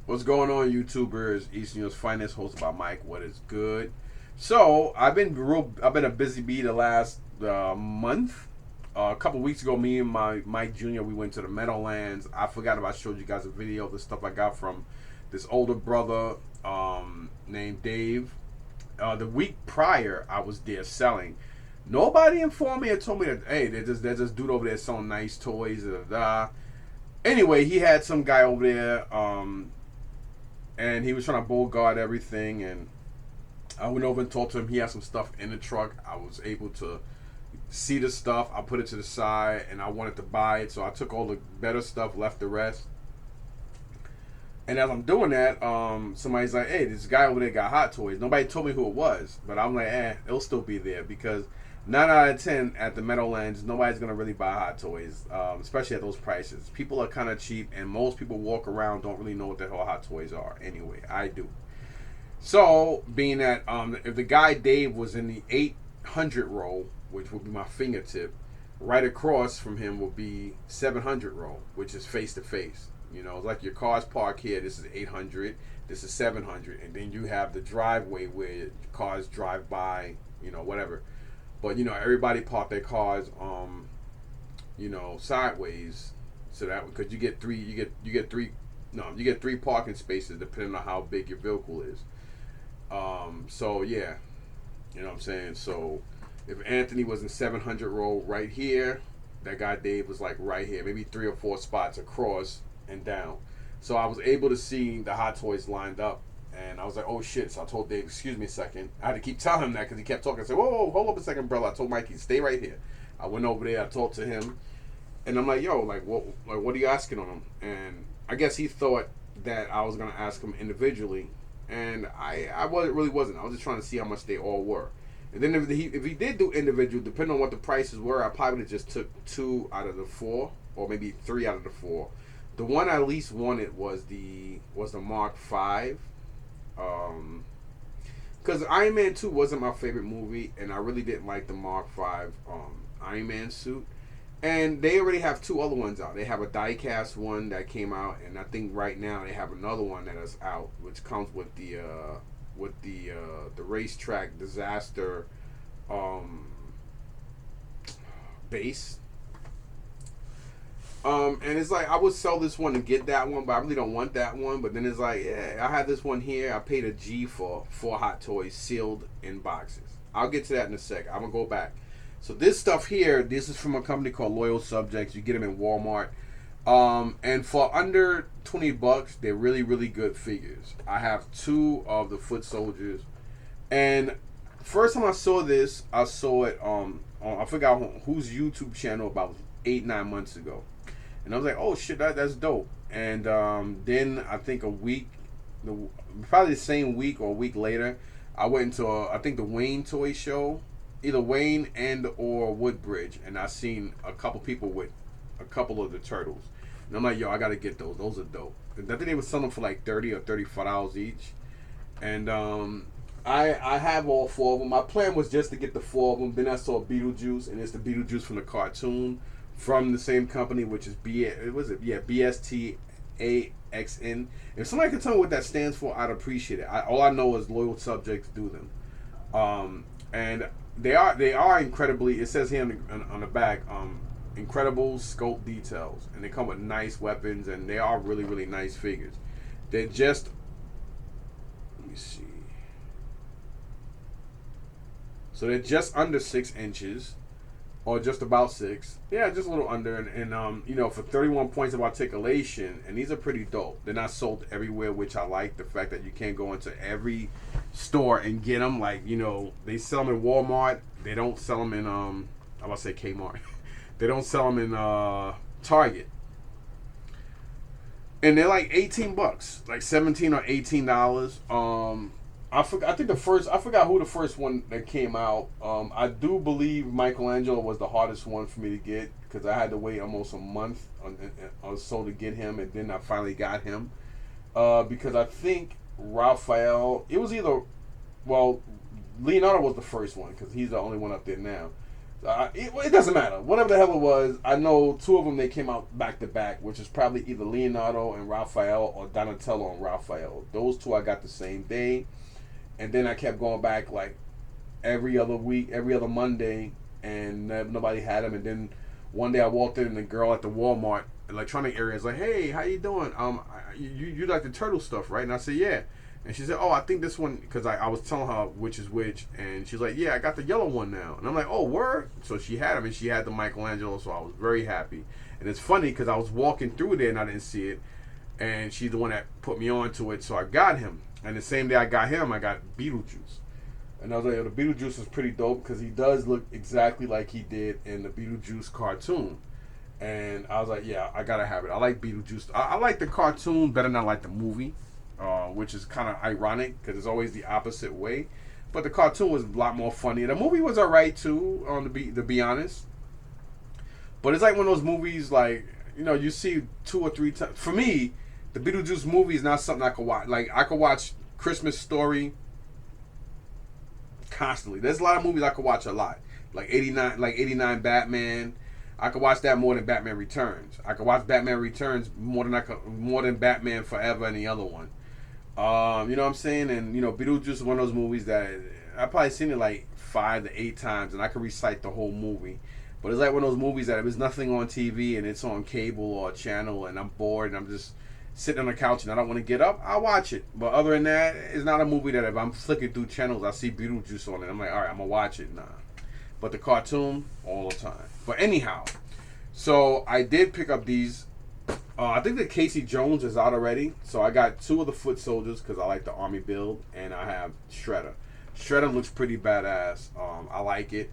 What's going on, YouTubers? East News Finance, hosted by Mike. What is good? So I've been a busy bee the last month. A couple weeks ago, me and my Mike Jr. we went to the Meadowlands. I forgot if I showed you guys a video of the stuff I got from this older brother named Dave. The week prior, I was there selling. Nobody informed me or told me that hey, there's this dude over there selling nice toys. Da, da, da. Anyway, he had some guy over there. And he was trying to guard everything. And I went over and talked to him. He had some stuff in the truck. I was able to see the stuff. I put it to the side, and I wanted to buy it, so I took all the better stuff, left the rest. And as I'm doing that, somebody's like, "Hey, this guy over there got Hot Toys." Nobody told me who it was, but I'm like, it'll still be there because 9 out of 10 at the Meadowlands, nobody's gonna really buy Hot Toys, especially at those prices. People are kind of cheap, and most people walk around don't really know what the hell Hot Toys are. Anyway, I do. So, being that if the guy Dave was in the 800 row, which would be my fingertip, right across from him will be 700 row, which is face to face. You know, it's like your car's parked here. This is 800. This is 700, and then you have the driveway where cars drive by. You know, whatever. But you know, everybody park their cars, sideways, so that because you get three parking spaces depending on how big your vehicle is. So yeah, you know what I'm saying. So if Anthony was in 700 row right here, that guy Dave was like right here, maybe 3 or 4 spots across and down. So I was able to see the Hot Toys lined up, and I was like, oh shit. So I told Dave, excuse me a second. I had to keep telling him that because he kept talking. I said, whoa, hold up a second, brother. I told Mikey, stay right here. I went over there, I talked to him, and I'm like, yo, what are you asking on him? And I guess he thought that I was gonna ask him individually, and I wasn't. I was just trying to see how much they all were. And then if he did do individual, depending on what the prices were, I probably just took 2 out of the 4, or maybe 3 out of the 4. The one I least wanted was the Mark V, because Iron Man 2 wasn't my favorite movie, and I really didn't like the Mark V Iron Man suit. And they already have 2 other ones out. They have a diecast one that came out, and I think right now they have another one that is out, which comes with the racetrack disaster um, base. And it's like I would sell this one to get that one, but I really don't want that one. But then it's like, yeah, I have this one here. I paid a G for 4 Hot Toys sealed in boxes. I'll get to that in a sec. I'm gonna go back. So this stuff here, this is from a company called Loyal Subjects. You get them in Walmart. And for under $20, they're really, really good figures. I have 2 of the Foot Soldiers. And first time I saw this, I saw it on I forgot whose YouTube channel about 8, 9 months ago. And I was like, oh shit, that's dope. And then I think probably the same week or a week later, I went into I think the Wayne toy show, either Wayne and or Woodbridge, and I seen a couple people with a couple of the turtles, and I'm like, yo, I gotta get those. Those are dope. And I think they were selling for like $30 or $35 each, and I have all 4 of them. My plan was just to get the 4 of them. Then I saw Beetlejuice, and it's the Beetlejuice from the cartoon from the same company, which is BSTAXN. If somebody could tell me what that stands for, I'd appreciate it. All I know is Loyal Subjects do them, and they are incredibly. It says here on the back, incredible scope details, and they come with nice weapons, and they are really really nice figures. They're just, let me see. So they're just under 6 inches, or just about 6. Yeah, just a little under. And for 31 points of articulation, and these are pretty dope. They're not sold everywhere, which I like. The fact that you can't go into every store and get them. Like, they sell them in Walmart. They don't sell them in, I'm about to say Kmart. They don't sell them in Target. And they're like $18, like $17 or $18. I forgot who the first one that came out. I do believe Michelangelo was the hardest one for me to get because I had to wait almost a month or so to get him, and then I finally got him. Because I think Raphael, it was either, well, Leonardo was the first one because he's the only one up there now. It doesn't matter. Whatever the hell it was, I know two of them they came out back to back, which is probably either Leonardo and Raphael or Donatello and Raphael. Those two I got the same day, and then I kept going back like every other week, every other Monday, and nobody had them. And then one day I walked in and the girl at the Walmart electronic area is like, "Hey, how you doing? You like the turtle stuff, right?" And I said, "Yeah." And she said, "Oh, I think this one," because I was telling her which is which, and she's like, "Yeah, I got the yellow one now." And I'm like, "Oh, word!" So she had them, and she had the Michelangelo, so I was very happy. And it's funny because I was walking through there and I didn't see it, and she's the one that put me on to it, so I got him. And the same day I got him, I got Beetlejuice. And I was like, the Beetlejuice is pretty dope because he does look exactly like he did in the Beetlejuice cartoon. And I was like, yeah, I gotta have it. I like Beetlejuice. I like the cartoon better than I like the movie, which is kind of ironic because it's always the opposite way. But the cartoon was a lot more funny. The movie was alright too, to be honest. But it's like one of those movies, like you see 2 or 3 times. For me, the Beetlejuice movie is not something I could watch. Like I could watch Christmas Story constantly. There's a lot of movies I could watch a lot, like '89 Batman. I could watch that more than Batman Returns. I could watch Batman Returns more than Batman Forever and the other one. You know what I'm saying? And Beetlejuice is one of those movies that I probably seen it like 5 to 8 times, and I could recite the whole movie. But it's like one of those movies that if there's nothing on TV and it's on cable or a channel, and I'm bored and I'm just sitting on the couch and I don't want to get up, I'll watch it. But other than that, it's not a movie that if I'm flicking through channels, I see Beetlejuice on it, I'm like, all right, I'm gonna watch it. Nah. But the cartoon, all the time. But anyhow, so I did pick up these. I think that Casey Jones is out already. So I got 2 of the Foot Soldiers because I like the army build, and I have Shredder. Shredder looks pretty badass. I like it.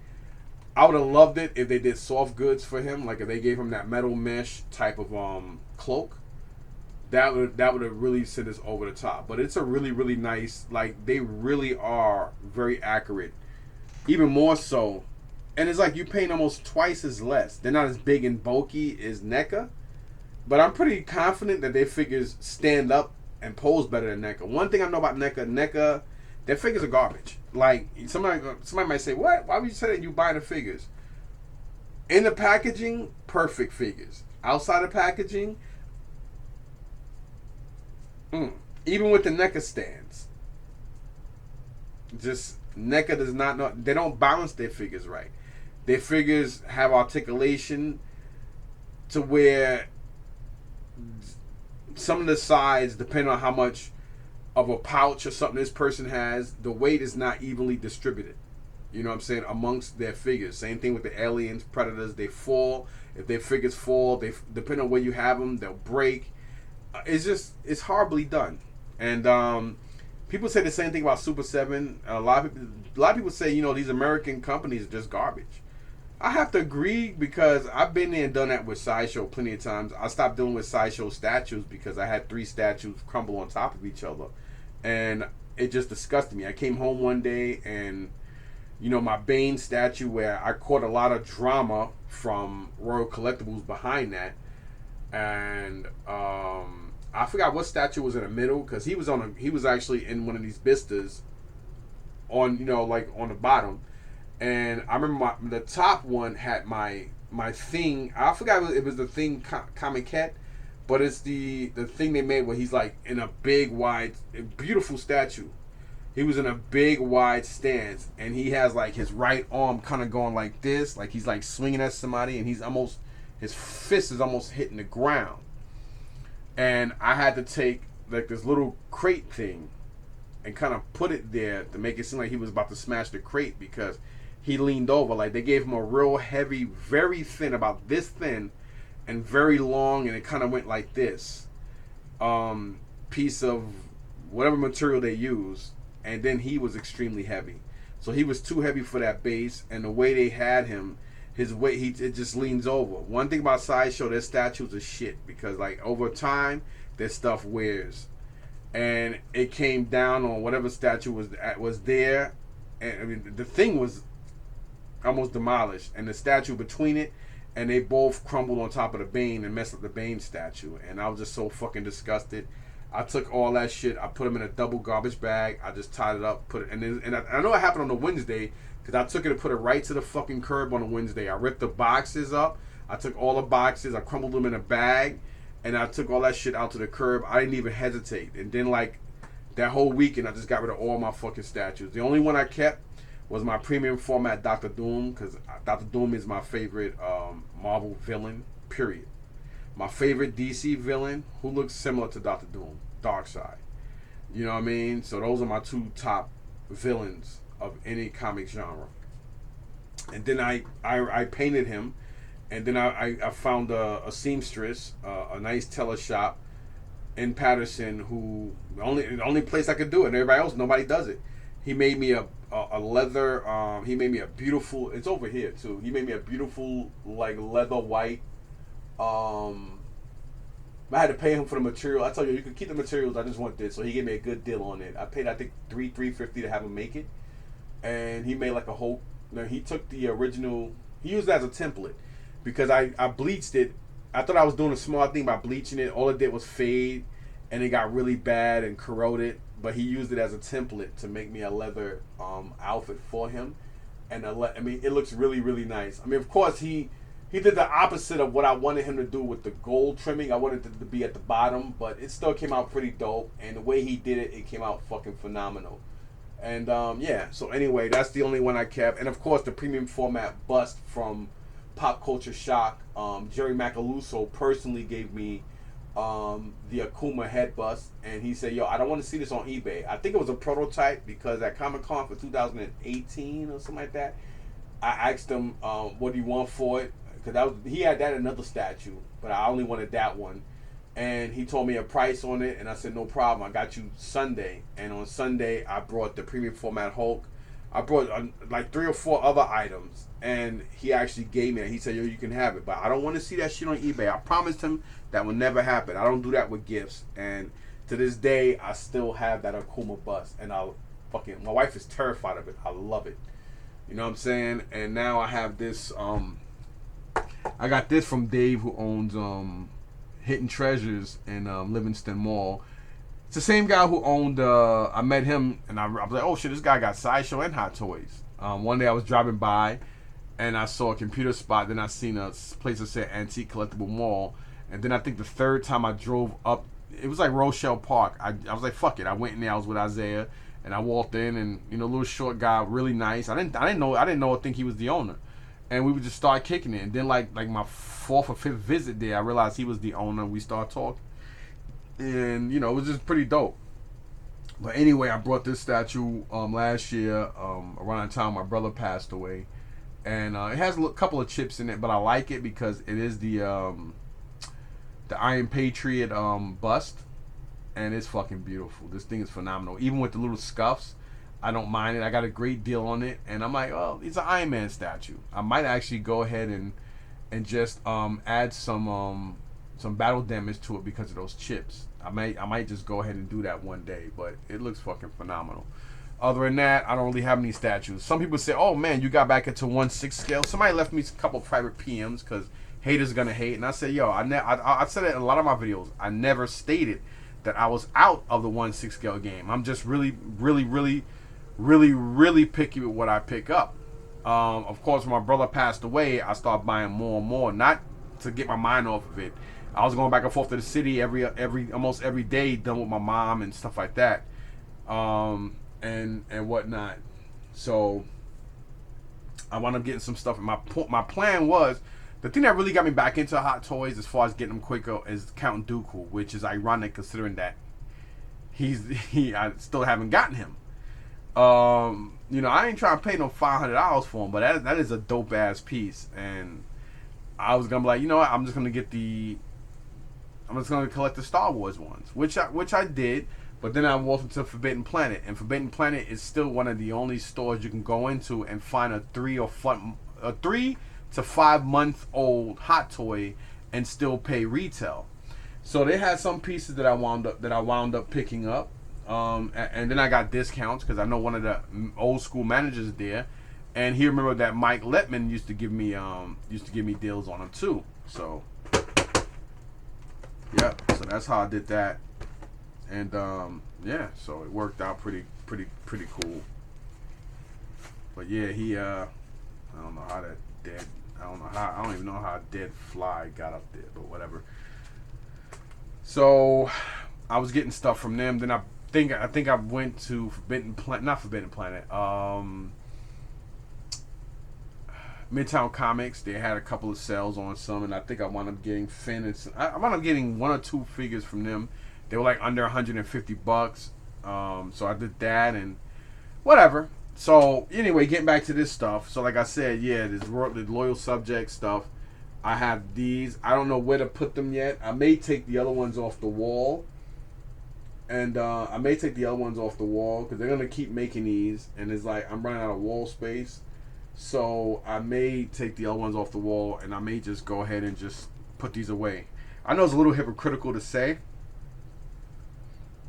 I would have loved it if they did soft goods for him, like if they gave him that metal mesh type of cloak. That would have really sent us over the top. But it's a really, really nice. Like they really are very accurate, even more so. And it's like you're paying almost twice as less. They're not as big and bulky as NECA, but I'm pretty confident that their figures stand up and pose better than NECA. One thing I know about NECA, their figures are garbage. Like somebody might say, "What? Why would you say that you buy the figures?" In the packaging, perfect figures. Outside of packaging, even with the NECA stands, just NECA does not know. They don't balance their figures right. Their figures have articulation to where some of the sides, depending on how much of a pouch or something this person has, the weight is not evenly distributed. You know what I'm saying? Amongst their figures. Same thing with the aliens, predators. They fall. If their figures fall, they depending on where you have them, they'll break. It's horribly done. And people say the same thing about Super 7. A lot of people say, these American companies are just garbage. I have to agree because I've been there and done that with Sideshow plenty of times. I stopped dealing with Sideshow statues because I had 3 statues crumble on top of each other. And it just disgusted me. I came home one day and, my Bane statue where I caught a lot of drama from Royal Collectibles behind that. And I forgot what statue was in the middle because he was actually in one of these vistas on, like on the bottom. And I remember the top one had my thing. I forgot it was the thing Comiket, but it's the thing they made where he's like in a big wide, beautiful statue. He was in a big wide stance, and he has like his right arm kind of going like this, like he's like swinging at somebody, and his fist is almost hitting the ground. And I had to take like this little crate thing and kind of put it there to make it seem like he was about to smash the crate because he leaned over. Like they gave him a real heavy, very thin, about this thin, and very long, and it kind of went like this. Piece of whatever material they used, and then he was extremely heavy. So he was too heavy for that base, and the way they had him, his weight, it just leans over. One thing about Sideshow, their statues are shit because like over time, their stuff wears. And it came down on whatever statue was there, and I mean the thing was almost demolished, and the statue between it, and they both crumbled on top of the Bane and messed up the Bane statue. And I was just so fucking disgusted. I took all that shit, I put them in a double garbage bag, I just tied it up, put it, and I know it happened on a Wednesday because I took it and put it right to the fucking curb on a Wednesday. I ripped the boxes up. I took all the boxes. I crumbled them in a bag, and I took all that shit out to the curb. I didn't even hesitate. And then like that whole weekend, I just got rid of all my fucking statues. The only one I kept was my premium format Doctor Doom, because Doctor Doom is my favorite Marvel villain. Period. My favorite DC villain who looks similar to Doctor Doom, Darkseid. You know what I mean? So those are my two top villains of any comic genre. And then I painted him, and then I found a seamstress, a nice tailor shop in Patterson, who the only place I could do it, and everybody else, nobody does it. He made me a leather. He made me a beautiful. It's over here too. He made me a beautiful like leather white. I had to pay him for the material. I told you could keep the materials. I just want this, so he gave me a good deal on it. I paid I think $350 to have him make it, and he made like a whole. He took the original. He used it as a template because I bleached it. I thought I was doing a smart thing by bleaching it. All it did was fade, and it got really bad and corroded. But he used it as a template to make me a leather outfit for him, and I mean it looks really really nice. I mean, of course he did the opposite of what I wanted him to do with the gold trimming. I wanted it to be at the bottom, but it still came out pretty dope. And the way he did it, it came out fucking phenomenal. And yeah, so anyway, that's the only one I kept. And of course, the premium format bust from Pop Culture Shock. Jerry Macaluso personally gave me the Akuma head bust, and he said, "Yo, I don't want to see this on eBay." I think it was a prototype because at Comic Con for 2018 or something like that, I asked him, "What do you want for it?" Because he had that another statue, but I only wanted that one. And he told me a price on it, and I said, no problem, I got you Sunday. And on Sunday, I brought the premium format Hulk. I brought like 3 or 4 other items, and he actually gave me it. He said, yo, you can have it, but I don't want to see that shit on eBay. I promised him that would never happen. I don't do that with gifts. And to this day, I still have that Akuma bust, and my wife is terrified of it. I love it. You know what I'm saying? And now I have this, I got this from Dave, who owns Hidden Treasures in Livingston Mall. It's the same guy who owned. I met him, and I was like, "Oh shit, this guy got Sideshow and Hot Toys." One day I was driving by, and I saw a computer spot. Then I seen a place that said Antique Collectible Mall, and then I think the third time I drove up, it was like Rochelle Park. I was like, "Fuck it!" I went in there. I was with Isaiah, and I walked in, and little short guy, really nice. I didn't know. I think he was the owner. And we would just start kicking it. And then like my 4th or 5th visit there, I realized he was the owner. We started talking. And, it was just pretty dope. But anyway, I brought this statue last year around the time my brother passed away. And it has a couple of chips in it, but I like it because it is the Iron Patriot bust. And it's fucking beautiful. This thing is phenomenal. Even with the little scuffs, I don't mind it. I got a great deal on it, and I'm like, oh, it's an Iron Man statue. I might actually go ahead and just add some battle damage to it because of those chips. I might just go ahead and do that one day, but it looks fucking phenomenal. Other than that, I don't really have any statues. Some people say, oh man, you got back into 1/6 scale. Somebody left me a couple private PMs because haters gonna hate, and I said, yo, I said it in a lot of my videos. I never stated that I was out of the 1/6 scale game. I'm just really picky with what I pick up. Of course, when my brother passed away, I started buying more and more, not to get my mind off of it. I was going back and forth to the city almost every day, done with my mom and stuff like that, and whatnot. So I wound up getting some stuff. And my plan was, the thing that really got me back into Hot Toys as far as getting them quicker is Count Dooku, which is ironic considering that I still haven't gotten him. I ain't trying to pay no $500 for him, but that is a dope ass piece. And I was gonna be like, you know what? I'm just gonna collect the Star Wars ones, which I did. But then I walked into Forbidden Planet, and Forbidden Planet is still one of the only stores you can go into and find a 3 to 5 month old Hot Toy and still pay retail. So they had some pieces that I wound up picking up. And then I got discounts because I know one of the old school managers there, and he remembered that Mike Letman used to give me deals on them too. So yeah, so that's how I did that, and yeah, so it worked out pretty cool. But yeah, he I don't know how that dead. I don't even know how a dead fly got up there, but whatever. So I was getting stuff from them. Then I think I went to Forbidden Planet, not Forbidden Planet. Midtown Comics. They had a couple of sales on some, and I think I wound up getting Finn. I wound up getting one or two figures from them. They were like under $150. So I did that and whatever. So anyway, getting back to this stuff. So like I said, yeah, the loyal subject stuff. I have these. I don't know where to put them yet. I may take the other ones off the wall. And I may take the other ones off the wall because they're going to keep making these. And it's like I'm running out of wall space. So I may take the other ones off the wall and I may just go ahead and just put these away. I know it's a little hypocritical to say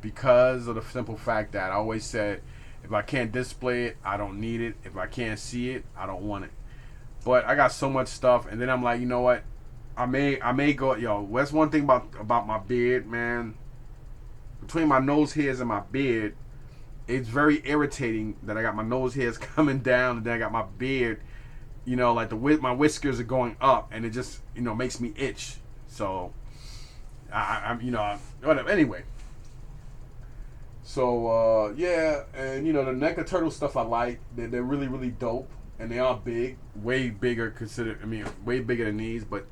because of the simple fact that I always said if I can't display it, I don't need it. If I can't see it, I don't want it. But I got so much stuff, and then I'm like, you know what? I may go. Yo, that's one thing about my beard, man. Between my nose hairs and my beard, it's very irritating that I got my nose hairs coming down, and then I got my beard. You know, like my whiskers are going up, and it just makes me itch. So, I'm whatever. Anyway. So yeah, and the NECA turtle stuff I like. They're really really dope. And they are big, way bigger way bigger than these. But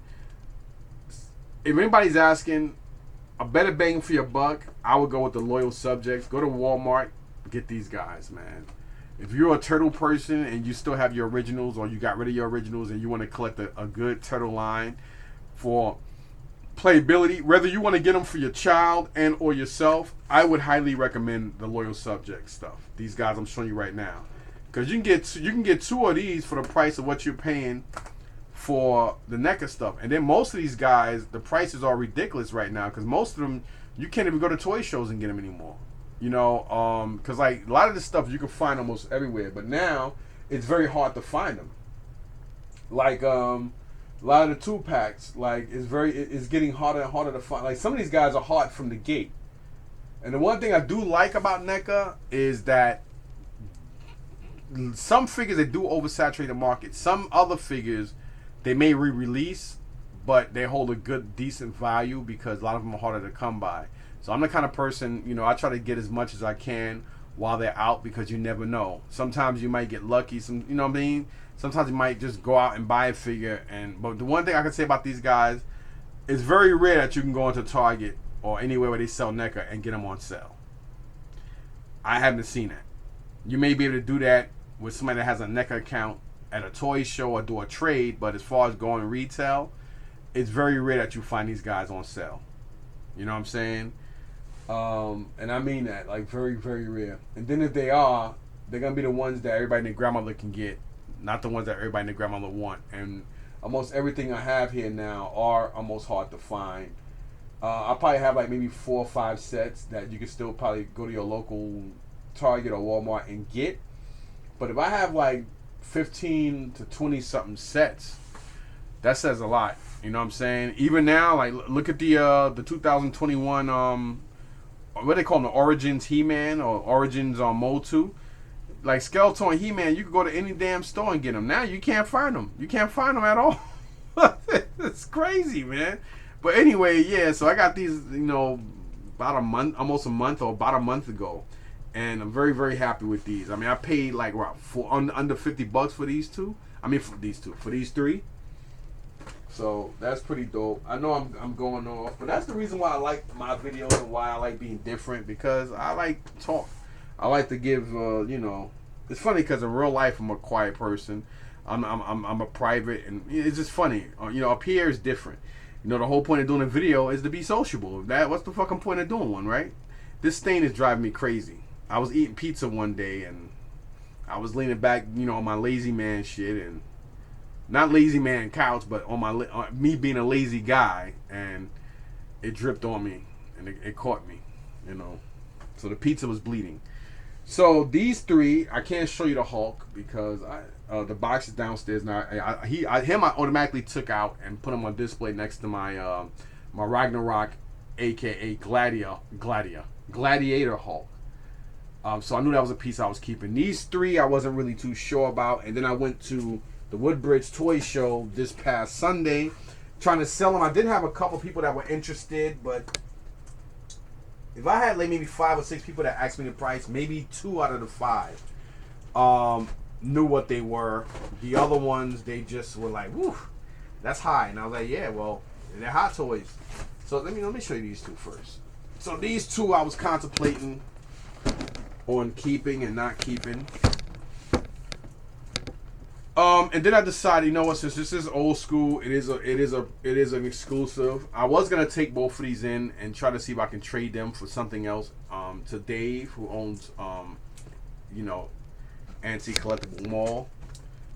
if anybody's asking a better bang for your buck, I would go with the loyal subjects. Go to Walmart, get these guys, man. If you're a turtle person and you still have your originals, or you got rid of your originals and you want to collect a good turtle line for playability, whether you want to get them for your child and or yourself, I would highly recommend the loyal subject stuff. These guys I'm showing you right now. Because you can get two of these for the price of what you're paying for the NECA stuff. And then most of these guys, the prices are ridiculous right now. Because most of them, you can't even go to toy shows and get them anymore. Because like a lot of this stuff you can find almost everywhere. But now, it's very hard to find them. Like a lot of the 2-packs, like it's getting harder and harder to find. Like some of these guys are hard from the gate. And the one thing I do like about NECA is that some figures they do oversaturate the market. Some other figures they may re-release, but they hold a good, decent value because a lot of them are harder to come by. So I'm the kind of person, I try to get as much as I can while they're out because you never know. Sometimes you might get lucky. Some, you know what I mean? Sometimes you might just go out and buy a figure. But the one thing I can say about these guys, it's very rare that you can go into Target or anywhere where they sell NECA and get them on sale. I haven't seen that. You may be able to do that with somebody that has a NECA account at a toy show or do a trade, but as far as going retail, it's very rare that you find these guys on sale. You know what I'm saying? And I mean that, like very, very rare. And then if they are, they're going to be the ones that everybody and their grandmother can get, not the ones that everybody and their grandmother want. And almost everything I have here now are almost hard to find. I probably have like maybe 4 or 5 sets that you can still probably go to your local Target or Walmart and get. But if I have like 15 to 20 something sets, that says a lot. You know what I'm saying? Even now, like look at the 2021 what they call them, the Origins He-Man or Origins Motu. Like Skeletor and He-Man, you can go to any damn store and get them. Now you can't find them. You can't find them at all. It's crazy, man. But anyway, yeah. So I got these, about a month, almost a month, or about a month ago. And I'm very, very happy with these. I mean, I paid like under $50 for these two. I mean, for these 3. So that's pretty dope. I know I'm going off, but that's the reason why I like my videos and why I like being different, because I like talk. I like to give. It's funny because in real life I'm a quiet person. I'm a private, and it's just funny. Up here is different. The whole point of doing a video is to be sociable. What's the fucking point of doing one, right? This stain is driving me crazy. I was eating pizza one day and I was leaning back, on my lazy man shit, and not lazy man couch, but on me being a lazy guy, and it dripped on me and it caught me, So the pizza was bleeding. So these 3, I can't show you the Hulk because the box is downstairs now. I automatically took out and put him on display next to my Ragnarok, aka Gladiator Hulk. So I knew that was a piece I was keeping. These three I wasn't really too sure about. And then I went to the Woodbridge Toy Show this past Sunday, trying to sell them. I did have a couple people that were interested, but if I had like maybe 5 or 6 people that asked me the price, maybe 2 out of the 5 knew what they were. The other ones, they just were like, "Woo, that's high." And I was like, "Yeah, well, they're Hot Toys." So let me show you these two first. So these two I was contemplating on keeping and not keeping. And then I decided, you know what? Since this is old school, it is an exclusive. I was gonna take both of these in and try to see if I can trade them for something else. To Dave, who owns Antique Collectible Mall,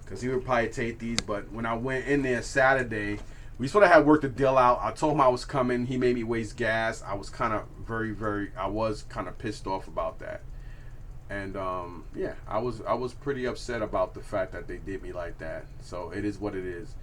because he would probably take these. But when I went in there Saturday, we sort of had worked the deal out. I told him I was coming. He made me waste gas. I was kind of I was kind of pissed off about that. And yeah, I was pretty upset about the fact that they did me like that. So it is what it is.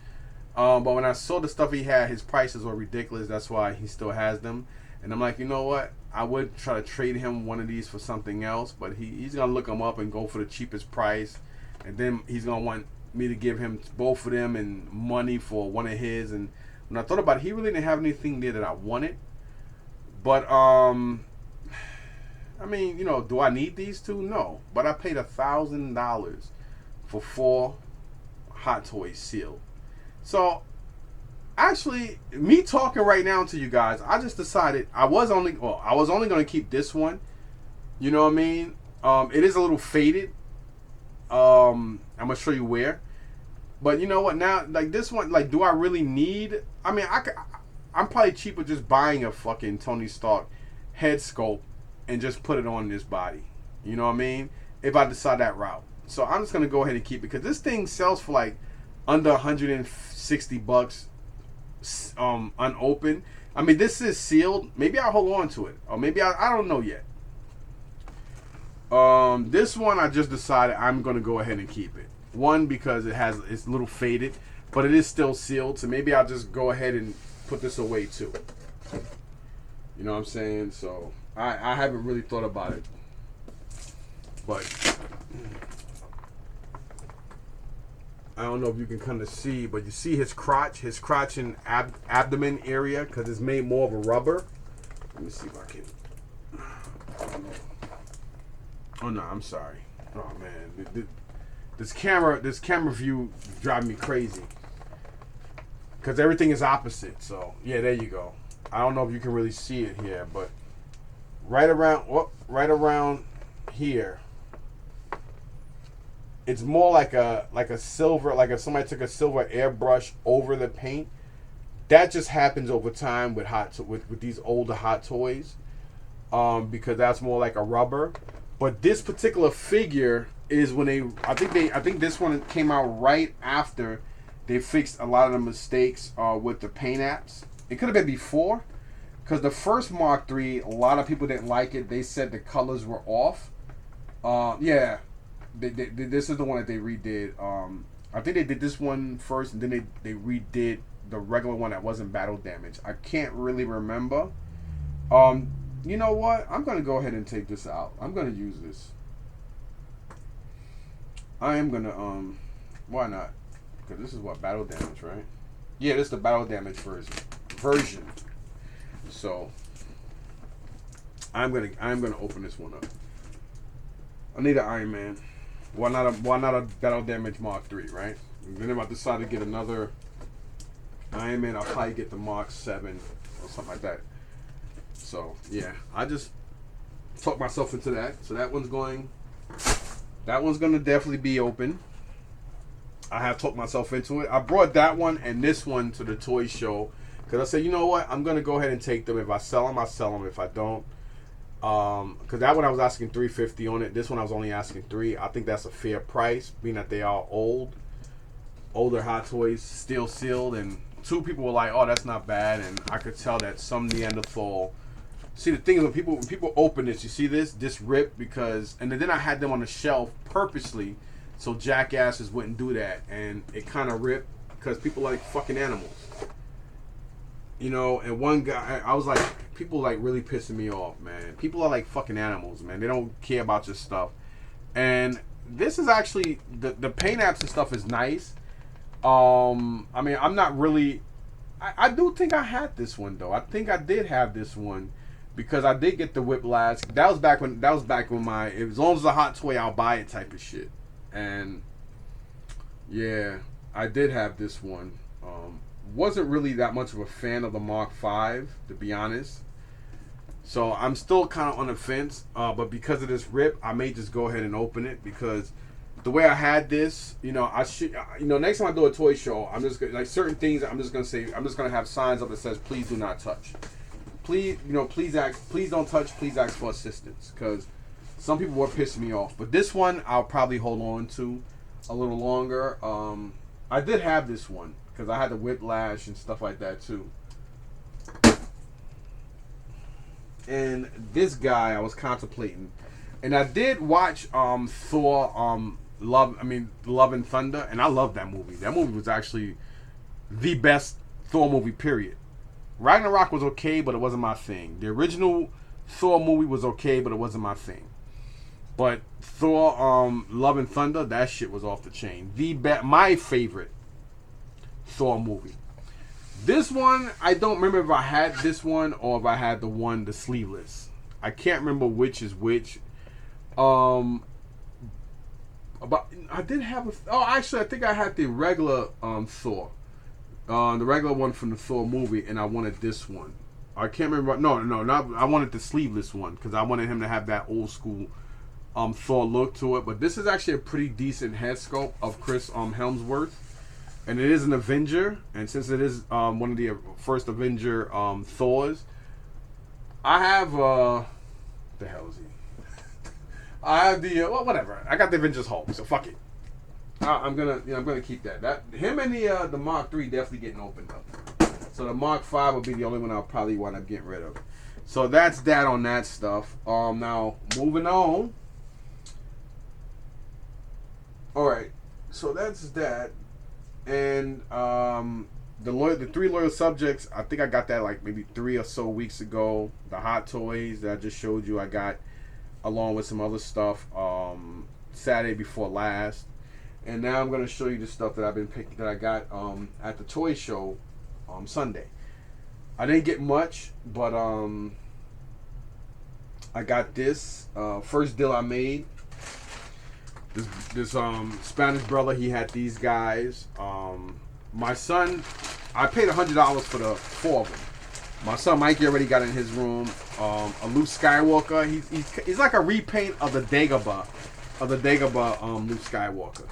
But when I saw the stuff he had, his prices were ridiculous. That's why he still has them. And I'm like, you know what? I would try to trade him one of these for something else, but he's gonna look them up and go for the cheapest price, and then he's gonna want me to give him both of them and money for one of his. And when I thought about it, he really didn't have anything there that I wanted. But I mean, do I need these two? No. But I paid $1,000 for 4 Hot Toys sealed. So actually, me talking right now to you guys, I just decided I was only going to keep this one. You know what I mean? It is a little faded. I'm gonna show you where. But you know what? Now, like this one, like, do I really need? I mean, I'm probably cheaper just buying a fucking Tony Stark head sculpt and just put it on this body. You know what I mean? If I decide that route. So I'm just gonna go ahead and keep it, because this thing sells for like under $160 unopened. I mean, this is sealed. Maybe I'll hold on to it, or maybe I don't know yet. This one I just decided I'm gonna go ahead and keep it. One, because it's a little faded, but it is still sealed, so maybe I'll just go ahead and put this away too. You know what I'm saying? So I haven't really thought about it, but I don't know if you can kind of see, but you see his crotch and abdomen area, because it's made more of a rubber. Let me see if I can. Oh no, I'm sorry. Oh man, this camera view drives me crazy, because everything is opposite. So yeah, there you go. I don't know if you can really see it here, but right around here, it's more like a silver, like if somebody took a silver airbrush over the paint. That just happens over time with with these older Hot Toys, because that's more like a rubber. But this particular figure is when I think this one came out right after they fixed a lot of the mistakes with the paint apps. It could have been before, because the first Mark III, a lot of people didn't like it. They said the colors were off. Yeah, this is the one that they redid. I think they did this one first, and then they redid the regular one that wasn't battle damaged. I can't really remember. You know what? I'm going to go ahead and take this out. I'm going to use this. I am going to, why not? Because this is what, battle damage, right? Yeah, this is the battle damage version. So, I'm going to open this one up. I need an Iron Man. Why not a battle damage Mark III, right? And then if I decide to get another Iron Man, I'll probably get the Mark 7 or something like that. So yeah, I just talked myself into that. So that one's going to definitely be open. I have talked myself into it. I brought that one and this one to the toy show because I said, you know what, I'm going to go ahead and take them. If I sell them, I sell them. If I don't, because that one I was asking $350 on it. This one I was only asking $3. I think that's a fair price, being that they are older Hot Toys, still sealed. And 2 people were like, oh, that's not bad. And I could tell that some Neanderthal. See, the thing is, when people open this, you see this rip, because, and then I had them on the shelf purposely so jackasses wouldn't do that, and it kind of ripped because people like fucking animals, and one guy, I was like, people like really pissing me off, man. People are like fucking animals, man. They don't care about your stuff. And this is actually the paint apps and stuff is nice. I mean, I'm not really. I do think I had this one though. I think I did have this one because I did get the Whiplash. That was back when my, as long as it's a hot toy, I'll buy it type of shit. And yeah, I did have this one. Wasn't really that much of a fan of the Mark V, to be honest. So I'm still kind of on the fence. But because of this rip, I may just go ahead and open it because the way I had this, I should, next time I do a toy show, I'm just gonna, like certain things, I'm just gonna have signs up that says, "Please do not touch." Please, please don't touch. Please ask for assistance because some people were pissing me off. But this one, I'll probably hold on to a little longer. I did have this one because I had the Whiplash and stuff like that too. And this guy, I was contemplating, and I did watch Thor, Love and Thunder, and I love that movie. That movie was actually the best Thor movie, period. Ragnarok was okay, but it wasn't my thing. The original Thor movie was okay, but it wasn't my thing. But Thor, Love and Thunder, that shit was off the chain. My favorite Thor movie. This one, I don't remember if I had this one or if I had the sleeveless. I can't remember which is which. But I did have actually, I think I had the regular Thor. The regular one from the Thor movie, and I wanted this one. I can't remember. I wanted the sleeveless one because I wanted him to have that old school Thor look to it. But this is actually a pretty decent head sculpt of Chris Hemsworth. And it is an Avenger, and since it is one of the first Avenger Thors, I have the hell is he? I have the whatever. I got the Avengers Hulk, so fuck it. I'm gonna keep that. That him and the Mark III definitely getting opened up. So the Mark V will be the only one I'll probably wind up getting rid of. So that's that on that stuff. Now moving on. All right, so that's that. And the 3 loyal subjects, I think I got that like maybe 3 or so weeks ago. The hot toys that I just showed you, I got along with some other stuff Saturday before last. And now I'm gonna show you the stuff that I've been picking that I got at the toy show Sunday. I didn't get much, but I got this first deal I made. This Spanish brother, he had these guys. My son, I paid $100 for the 4 of them. My son Mikey already got in his room. A Luke Skywalker. He's like a repaint of the Dagobah, Luke Skywalker.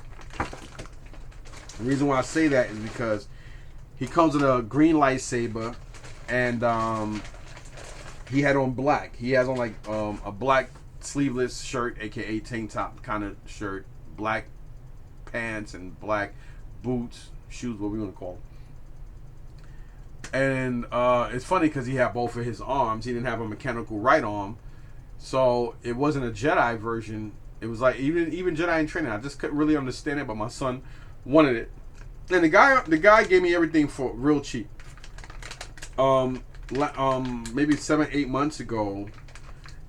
The reason why I say that is because he comes with a green lightsaber, and he had on black. He has on like a black sleeveless shirt, aka tank top kind of shirt, black pants and black boots, shoes, what we want to call them. And it's funny because he had both of his arms. He didn't have a mechanical right arm, so it wasn't a Jedi version. It was like even Jedi in training. I just couldn't really understand it, but my son wanted it, and the guy gave me everything for real cheap. Maybe 7-8 months ago,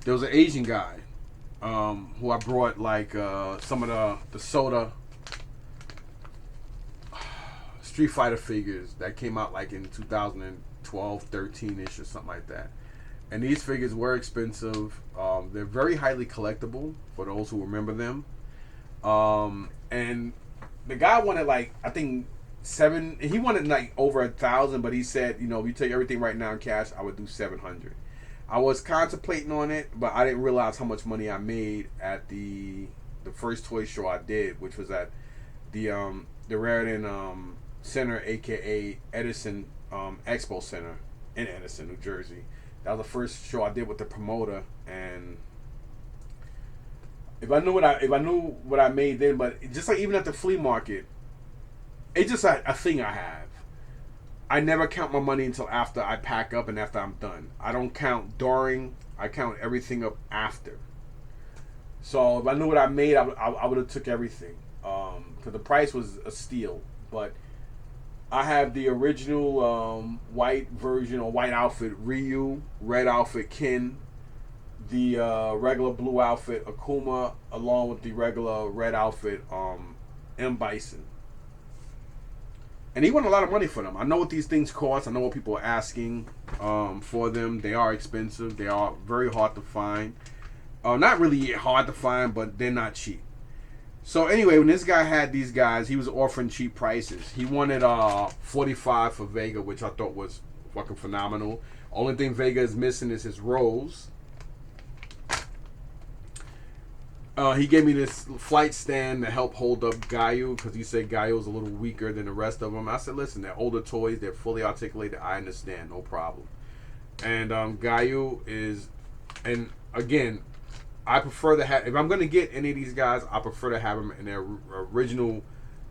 there was an Asian guy who I brought like some of the soda Street Fighter figures that came out like in 2012, 13-ish or something like that. And these figures were expensive. They're very highly collectible for those who remember them. And the guy wanted like, I think he wanted like over 1,000, but he said, if you take everything right now in cash, I would do 700. I was contemplating on it, but I didn't realize how much money I made at the first toy show I did, which was at the Raritan Center, aka Edison Expo Center in Edison, New Jersey. That was the first show I did with the promoter, and if I knew what I made then, but just like even at the flea market, it's just a thing I have. I never count my money until after I pack up and after I'm done. I don't count during. I count everything up after. So if I knew what I made, I would have took everything. Because the price was a steal. But I have the original white version or white outfit Ryu, red outfit Ken, the regular blue outfit Akuma, along with the regular red outfit M Bison. And he won a lot of money for them. I know what these things cost. I know what people are asking for them. They are expensive. They are very hard to find. Not really hard to find, but they're not cheap. So anyway, when this guy had these guys, he was offering cheap prices. He wanted 45 for Vega, which I thought was fucking phenomenal. Only thing Vega is missing is his rose. He gave me this flight stand to help hold up Gaio because he said Gaio's a little weaker than the rest of them. I said, listen, they're older toys. They're fully articulated. I understand. No problem. And Gaio is, and again, I prefer to have, if I'm going to get any of these guys, I prefer to have them in their original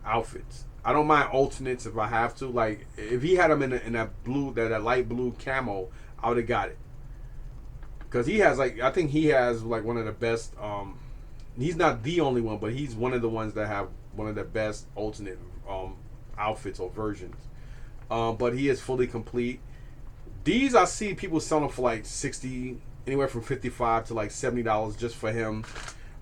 outfits. I don't mind alternates if I have to. Like, if he had them in that blue, that light blue camo, I would have got it. Because he has, like, I think he has, like, one of the best, he's not the only one, but he's one of the ones that have one of the best alternate outfits or versions. But he is fully complete. These I see people selling for like 60, anywhere from 55 to like $70 just for him.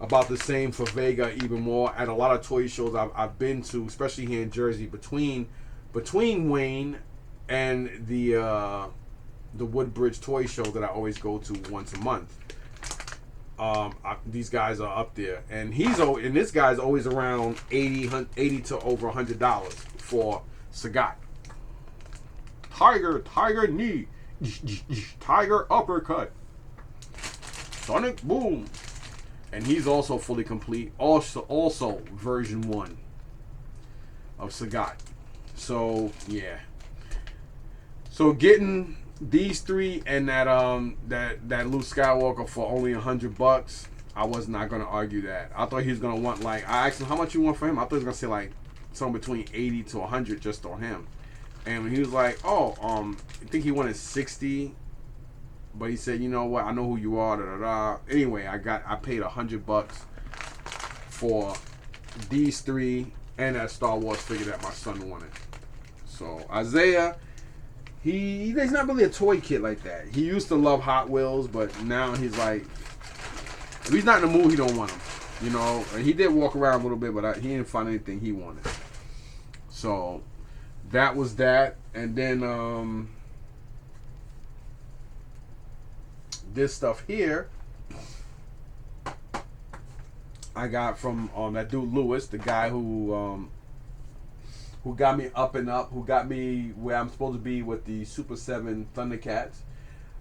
About the same for Vega, even more. At a lot of toy shows I've been to, especially here in Jersey, between Wayne and the Woodbridge Toy Show that I always go to once a month. These guys are up there, and this guy's always around 80 to over $100 for Sagat. Tiger knee, tiger uppercut, sonic boom, and he's also fully complete. Also version 1 of Sagat. So yeah. So getting these three and that Luke Skywalker for only $100, I was not gonna argue that. I thought he was gonna want, like, I asked him how much you want for him. I thought he was gonna say like somewhere between 80 to 100 just on him. And when he was like, I think he wanted 60, but he said, you know what, I know who you are. Da, da, da. Anyway, I paid $100 for these three and that Star Wars figure that my son wanted. So Isaiah. He's not really a toy kid like that. He used to love Hot Wheels, but now he's like, if he's not in the mood, he don't want them. You know, and he did walk around a little bit, but he didn't find anything he wanted. So that was that. And then this stuff here I got from that dude Lewis, the guy who got me up and up, who got me where I'm supposed to be with the Super 7 Thundercats.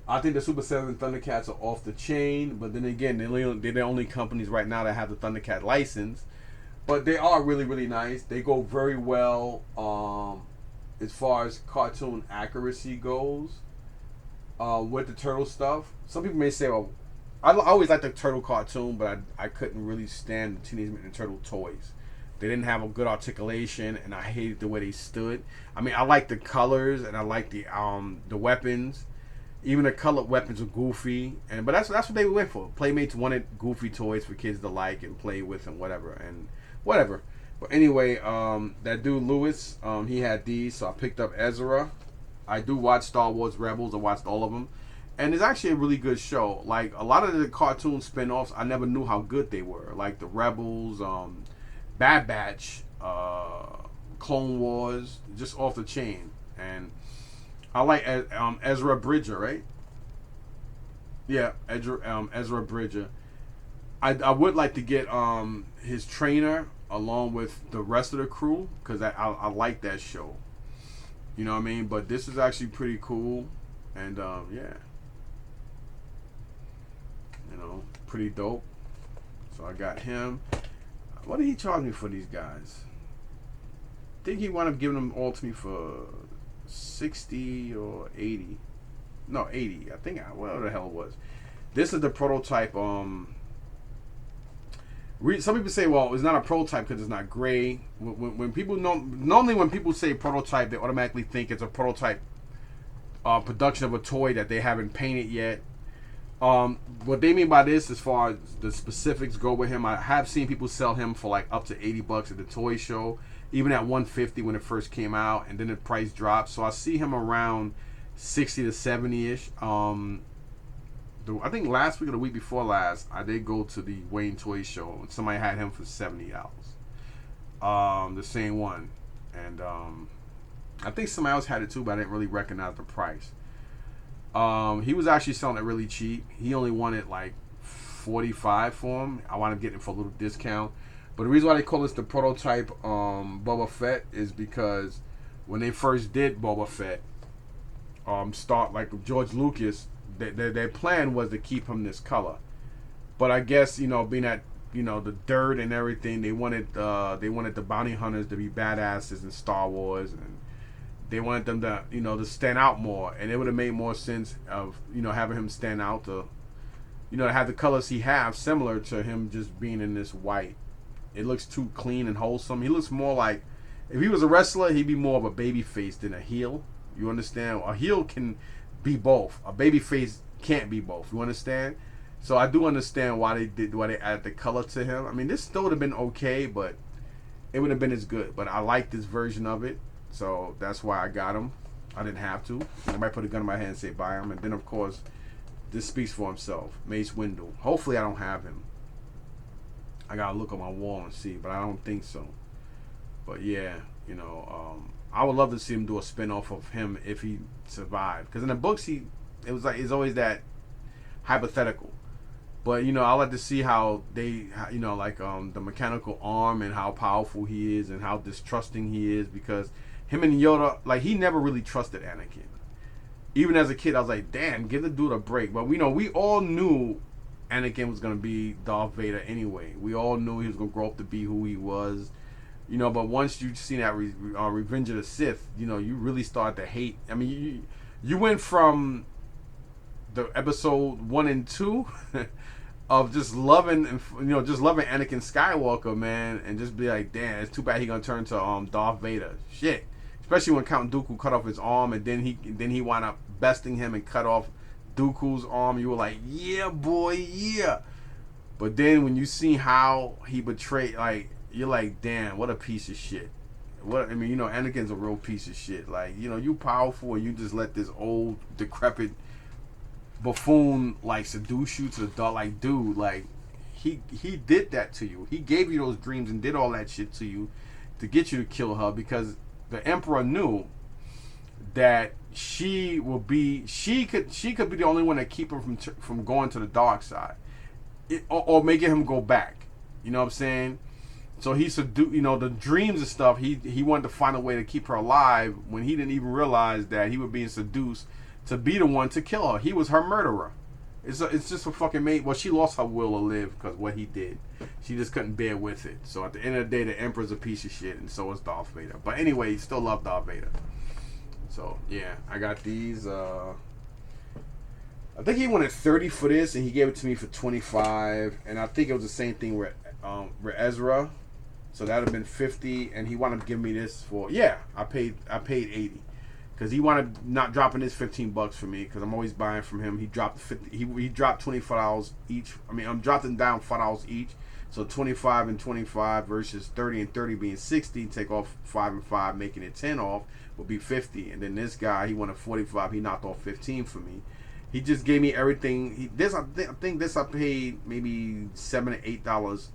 I think the Super 7 Thundercats are off the chain, but then again, they're the only companies right now that have the Thundercat license. But they are really, really nice. They go very well as far as cartoon accuracy goes with the turtle stuff. Some people may say, well, I always liked the turtle cartoon, but I couldn't really stand the Teenage Mutant Ninja Turtle toys. They didn't have a good articulation, and I hated the way they stood. I mean, I like the colors, and I like the weapons. Even the colored weapons are goofy, but that's what they went for. Playmates wanted goofy toys for kids to like and play with and whatever. But anyway, that dude Lewis, he had these, so I picked up Ezra. I do watch Star Wars Rebels. I watched all of them, and it's actually a really good show. Like a lot of the cartoon spin-offs, I never knew how good they were. Like the Rebels, Bad Batch, Clone Wars, just off the chain. And I like Ezra Bridger, right? Yeah, Ezra Bridger. I would like to get his trainer along with the rest of the crew because I like that show. You know what I mean? But this is actually pretty cool, and yeah, you know, pretty dope. So I got him. What did he charge me for these guys? I think he wound up giving them all to me for 60 or 80. No, 80. I think whatever the hell it was. This is the prototype. Some people say, well, it's not a prototype because it's not gray. When people normally when people say prototype, they automatically think it's a prototype production of a toy that they haven't painted yet. What they mean by this, as far as the specifics go with him, I have seen people sell him for like up to $80 at the toy show, even at 150 when it first came out, and then the price dropped. So I see him around 60 to 70 ish. I think last week or the week before last, I did go to the Wayne Toy Show, and somebody had him for $70. The same one, and I think somebody else had it too, but I didn't really recognize the price. He was actually selling it really cheap. He only wanted like 45 for him. I wound up getting it for a little discount. But the reason why they call this the prototype Boba Fett is because when they first did Boba Fett, start like George Lucas, their plan was to keep him this color. But I guess, being at the dirt and everything, they wanted the bounty hunters to be badasses in Star Wars, and they wanted them to to stand out more, and it would have made more sense of having him stand out to to have the colors he have similar to him just being in this white. It looks too clean and wholesome. He looks more like, if he was a wrestler, he'd be more of a baby face than a heel. You understand? A heel can be both. A baby face can't be both. You understand? So I do understand why they added the color to him. I mean, this still would have been okay, but it would have been as good. But I like this version of it, so that's why I got him. I didn't have to. Somebody put a gun in my hand and say buy him, and then of course, this speaks for himself. Mace Windu. Hopefully, I don't have him. I gotta look on my wall and see, but I don't think so. But yeah, I would love to see him do a spin-off of him if he survived. Because in the books, it's always that hypothetical. But I like to see how they, the mechanical arm and how powerful he is and how distrusting he is. Because him and Yoda, like, he never really trusted Anakin. Even as a kid, I was like, damn, give the dude a break. But we all knew Anakin was gonna be Darth Vader anyway. We all knew he was gonna grow up to be who he was. But once you seen that Revenge of the Sith, you really start to hate. I mean, you went from the episode 1 and 2 of just loving Anakin Skywalker, man, and just be like, damn, it's too bad he gonna turn to Darth Vader. Shit, especially when Count Dooku cut off his arm, and then he wound up besting him and cut off Dooku's arm. You were like, yeah, boy, yeah. But then when you see how he betrayed, like, you're like, damn, what a piece of shit. Anakin's a real piece of shit. Like, you powerful and you just let this old, decrepit buffoon, like, seduce you to the dark. Like, dude, like, he did that to you. He gave you those dreams and did all that shit to you to get you to kill her, because the Emperor knew that she could be the only one that keep him from going to the dark side, or making him go back. You know what I'm saying? So he the dreams and stuff. He wanted to find a way to keep her alive when he didn't even realize that he was being seduced to be the one to kill her. He was her murderer. It's just a fucking mate. Well, she lost her will to live because what he did. She just couldn't bear with it. So at the end of the day, the Emperor's a piece of shit, and so is Darth Vader. But anyway, he still loved Darth Vader. So yeah, I got these. I think he wanted 30 for this, and he gave it to me for 25. And I think it was the same thing with Ezra. So that would have been 50, and he wanted to give me this for, I paid 80, because he wanted not dropping this $15 for me, because I'm always buying from him. He dropped 50. He dropped $25 each. I mean, I'm dropping down $5 each. So 25 and 25 versus 30 and 30 being 60. Take off 5 and 5, making it 10 off, will be 50. And then this guy, he wanted 45. He knocked off 15 for me. He just gave me everything. I think this I paid maybe $7 to $8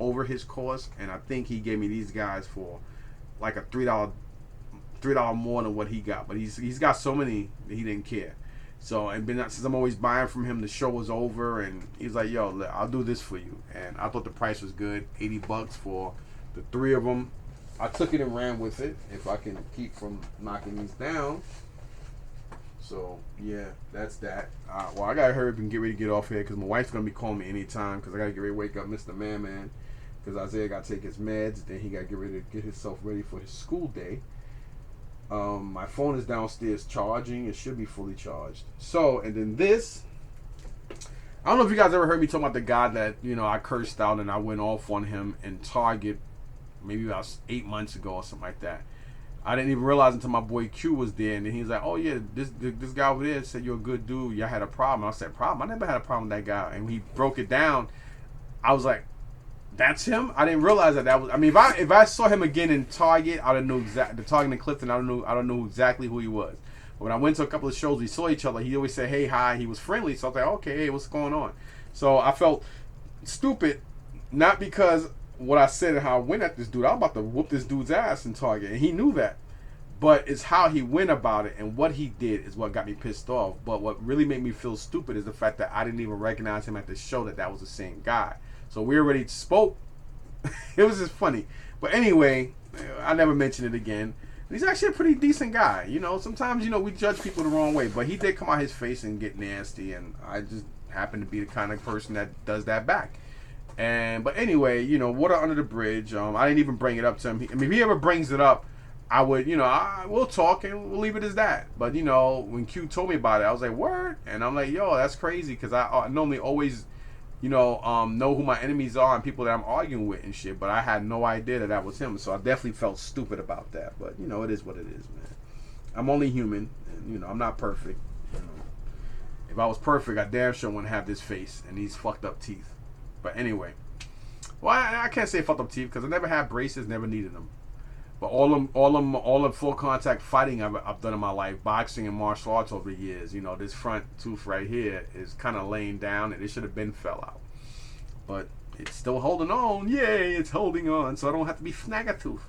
over his cost, and I think he gave me these guys for like a $3 more than what he got. But he's got so many that he didn't care. So, and since I'm always buying from him, the show was over, and he's like, yo, I'll do this for you. And I thought the price was good, $80 for the 3 of them. I took it and ran with it, if I can keep from knocking these down. So, yeah, that's that. Well, I got to hurry up and get ready to get off here, because my wife's going to be calling me anytime, because I got to get ready to wake up Mr. Man. Because Isaiah got to take his meds, then he got to get ready to get himself ready for his school day. My phone is downstairs charging. It should be fully charged. So, and then this, I don't know if you guys ever heard me talk about the guy that, I cursed out and I went off on him in Target maybe about 8 months ago or something like that. I didn't even realize until my boy Q was there, and then he was like, oh yeah, this guy over there said you're a good dude. Y'all had a problem. I said, problem? I never had a problem with that guy. And he broke it down. I was like, that's him. I didn't realize that was. I mean, if I saw him again in Target, I didn't know exactly the Target in Clifton. I don't know exactly who he was. But when I went to a couple of shows, we saw each other. He always said, "Hey, hi." He was friendly, so I was like, "Okay, hey, what's going on?" So I felt stupid, not because what I said and how I went at this dude. I was about to whoop this dude's ass in Target, and he knew that. But it's how he went about it and what he did is what got me pissed off. But what really made me feel stupid is the fact that I didn't even recognize him at the show, that was the same guy. So we already spoke. It was just funny. But anyway, I never mentioned it again. He's actually a pretty decent guy. You know, sometimes, you know, we judge people the wrong way. But he did come out his face and get nasty. And I just happen to be the kind of person that does that back. But anyway, you know, water under the bridge. I didn't even bring it up to him. I mean, if he ever brings it up, I would, you know, we'll talk and we'll leave it as that. But, you know, when Q told me about it, I was like, word? And I'm like, yo, that's crazy. Because I normally always, you know who my enemies are and people that I'm arguing with and shit. But I had no idea that was him. So I definitely felt stupid about that. But, you know, it is what it is, man. I'm only human. And, you know, I'm not perfect. You know, if I was perfect, I damn sure wouldn't have this face and these fucked up teeth. But anyway. Well, I can't say fucked up teeth because I never had braces, never needed them. But all the full contact fighting I've done in my life, boxing and martial arts over the years, you know, this front tooth right here is kind of laying down and it should have been fell out. But it's still holding on. Yay, it's holding on. So I don't have to be Snaggletooth.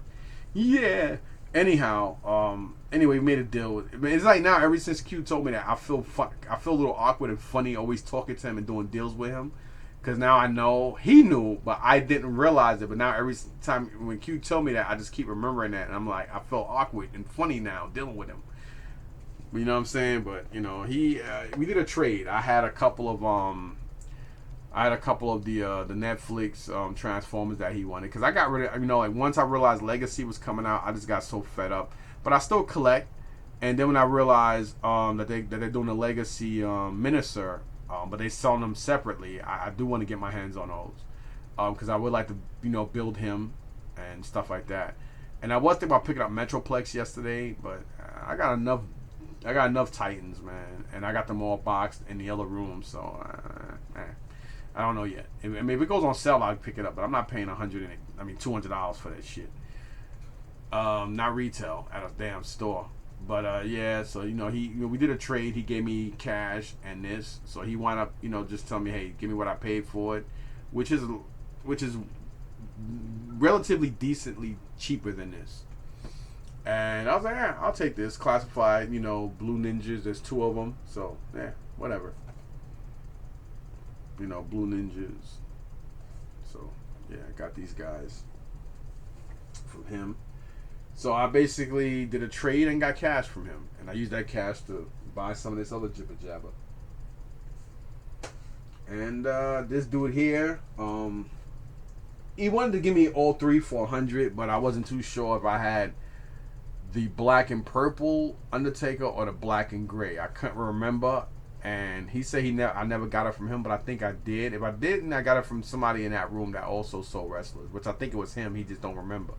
Yeah. Anyhow, anyway, we made a deal. It's like now, ever since Q told me that, I feel a little awkward and funny always talking to him and doing deals with him. Because now I know he knew, but I didn't realize it. But now every time when Q told me that, I just keep remembering that. And I'm like, I felt awkward and funny now dealing with him. You know what I'm saying? But, you know, we did a trade. I had a couple of the Netflix Transformers that he wanted. Because I got rid of, you know, like once I realized Legacy was coming out, I just got so fed up. But I still collect. And then when I realized that they're doing the Legacy Minister, but they sell them separately, I do want to get my hands on those. Because I would like to, you know, build him and stuff like that. And I was thinking about picking up Metroplex yesterday, but I got enough Titans, man. And I got them all boxed in the other room, so I don't know yet. I mean, if it goes on sale, I'll pick it up, but I'm not paying $200 for that shit. Not retail, at a damn store. But yeah, so you know we did a trade. He gave me cash and this, so he wound up, you know, just telling me, hey, give me what I paid for it, which is relatively decently cheaper than this. And I was like, yeah, I'll take this. Classified, you know, Blue Ninjas. There's 2 of them, so yeah, whatever. You know, Blue Ninjas. So yeah, I got these guys from him. So I basically did a trade and got cash from him. And I used that cash to buy some of this other jibber jabber. And this dude here, he wanted to give me all 3 for $100, but I wasn't too sure if I had the black and purple Undertaker or the black and gray. I couldn't remember. And he said I never got it from him, but I think I did. If I didn't, I got it from somebody in that room that also sold wrestlers, which I think it was him. He just don't remember.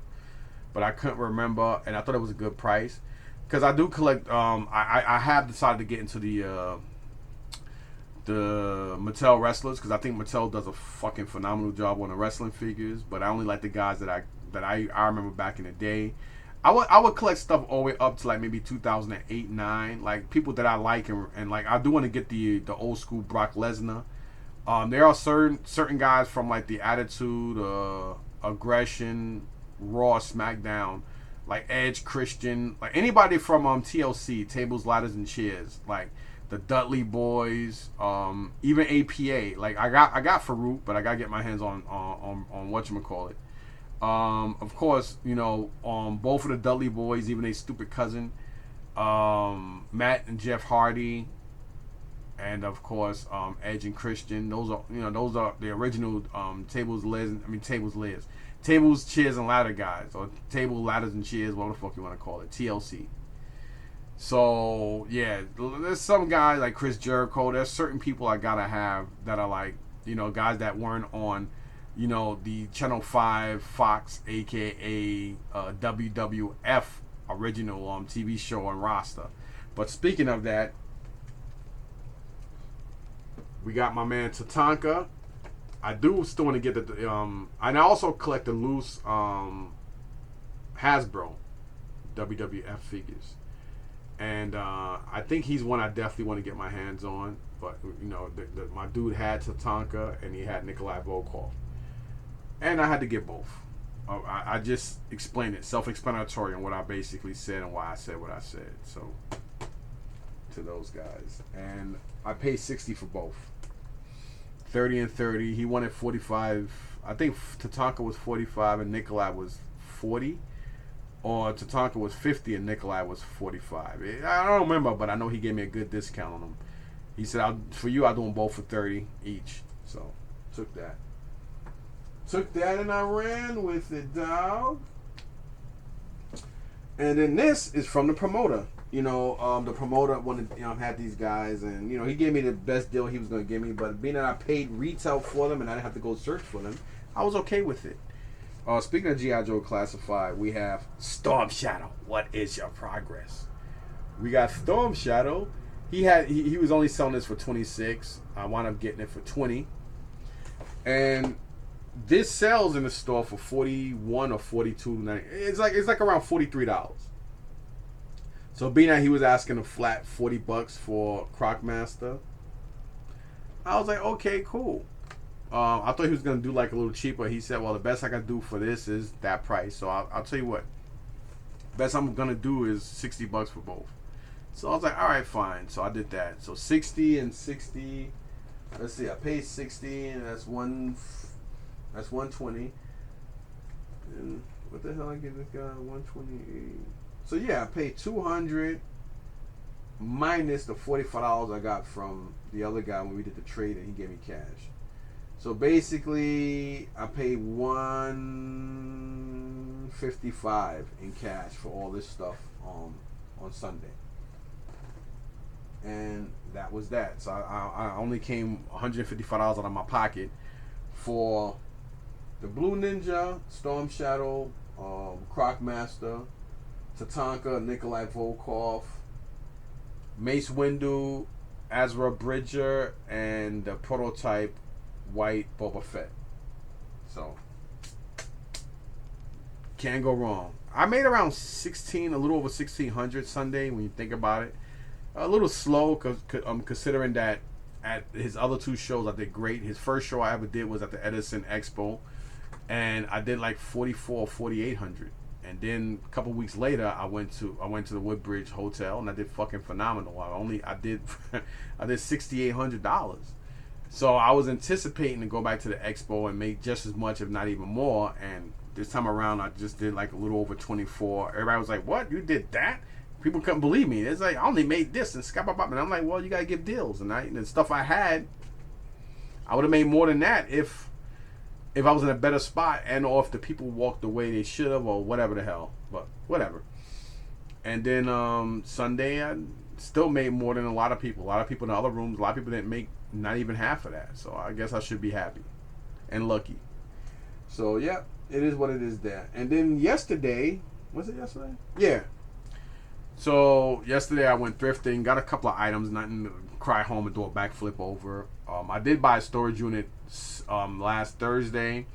But I couldn't remember, and I thought it was a good price because I do collect. I have decided to get into the Mattel wrestlers because I think Mattel does a fucking phenomenal job on the wrestling figures. But I only like the guys that I remember back in the day. I would collect stuff all the way up to like maybe 2008, 9, like people that I like and like I do want to get the old school Brock Lesnar. There are certain guys from like the Attitude, Aggression, Raw, SmackDown, like Edge, Christian, like anybody from TLC, Tables, Ladders, and Chairs, like the Dudley Boys, even APA. Like I got Farouk, but I gotta get my hands on whatchamacallit. Of course, you know, both of the Dudley Boys, even a stupid cousin, Matt and Jeff Hardy, and of course Edge and Christian. Those are the original Tables, Chairs, and Ladder guys, or Table, Ladders, and Chairs, whatever the fuck you want to call it, TLC. So yeah, there's some guys like Chris Jericho. There's certain people I gotta have that are like, you know, guys that weren't on, you know, the Channel 5 Fox, aka WWF original TV show and roster. But speaking of that, we got my man Tatanka. I do still want to get the and I also collect the loose Hasbro WWF figures, and I think he's one I definitely want to get my hands on. But you know, my dude had Tatanka and he had Nikolai Volkov, and I had to get both. I just explained it, self-explanatory on what I basically said and why I said what I said. So to those guys, and I paid $60 for both. 30 and 30. He wanted 45. I think Tatanka was 45 and Nikolai was 40. Or Tatanka was 50 and Nikolai was 45. I don't remember, but I know he gave me a good discount on them. He said, for you, I'll do them both for 30 each. So, took that. Took that and I ran with it, dog. And then this is from the promoter. You know, the promoter wanted, had these guys, and he gave me the best deal he was going to give me. But being that I paid retail for them and I didn't have to go search for them, I was okay with it. Speaking of G.I. Joe Classified, we have Storm Shadow. What is your progress? We got Storm Shadow. He was only selling this for $26. I wound up getting it for $20, and this sells in the store for $41 or $42. It's like around $43. So being that he was asking a flat $40 for Crocmaster, I was like, okay, cool. I thought he was gonna do like a little cheaper. He said, well, the best I can do for this is that price. So I'll tell you what, best I'm gonna do is $60 for both. So I was like, all right, fine. So I did that. So 60 and 60. Let's see, I paid 60, and that's 120. And what the hell I give this guy? 128. So yeah, I paid 200 minus the $45 I got from the other guy when we did the trade, and he gave me cash. So basically, I paid $155 in cash for all this stuff on Sunday, and that was that. So I only came $155 out of my pocket for the Blue Ninja, Storm Shadow, Crocmaster, Tatanka, Nikolai Volkov, Mace Windu, Ezra Bridger, and the prototype White Boba Fett. So can't go wrong. I made around a little over 1,600 Sunday when you think about it. A little slow considering that at his other two shows I did great. His first show I ever did was at the Edison Expo, and I did like 4,400 or 4,800. And then a couple weeks later, I went to the Woodbridge Hotel and I did fucking phenomenal. I did $6,800. So I was anticipating to go back to the expo and make just as much, if not even more. And this time around, I just did like a little over 24. Everybody was like, "What? You did that?" People couldn't believe me. It's like I only made this and and I'm like, "Well, you gotta give deals." And the stuff I had, I would have made more than that if I was in a better spot, and or if the people walked the way they should have, or whatever the hell. But whatever. And then Sunday, I still made more than a lot of people. A lot of people in the other rooms, a lot of people didn't make not even half of that. So I guess I should be happy and lucky. So yeah, it is what it is there. And then yesterday, was it yesterday? Yeah. So yesterday I went thrifting, got a couple of items, nothing to cry home and do a backflip over. I did buy a storage unit last Thursday.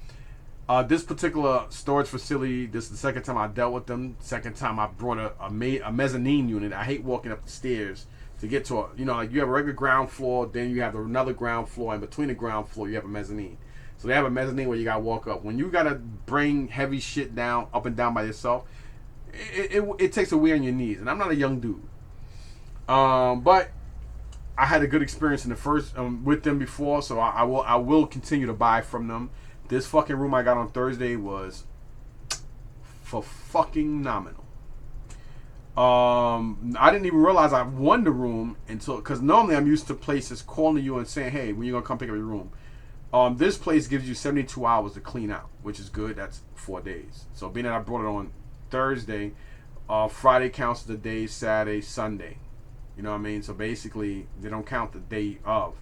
This particular storage facility, this is the second time I dealt with them. Second time I brought a mezzanine unit. I hate walking up the stairs to get to like you have a regular ground floor, then you have another ground floor, and between the ground floor you have a mezzanine. So they have a mezzanine where you gotta walk up. When you gotta bring heavy shit down, up and down by yourself, it takes a wear on your knees. And I'm not a young dude, but I had a good experience in the first with them before, so I will continue to buy from them. This fucking room I got on Thursday was for fucking nominal. I didn't even realize I won the room because normally I'm used to places calling you and saying, "Hey, when you gonna come pick up your room?" This place gives you 72 hours to clean out, which is good. That's 4 days. So being that I brought it on Thursday, Friday counts the day, Saturday, Sunday. You know what I mean? So basically, they don't count the day of.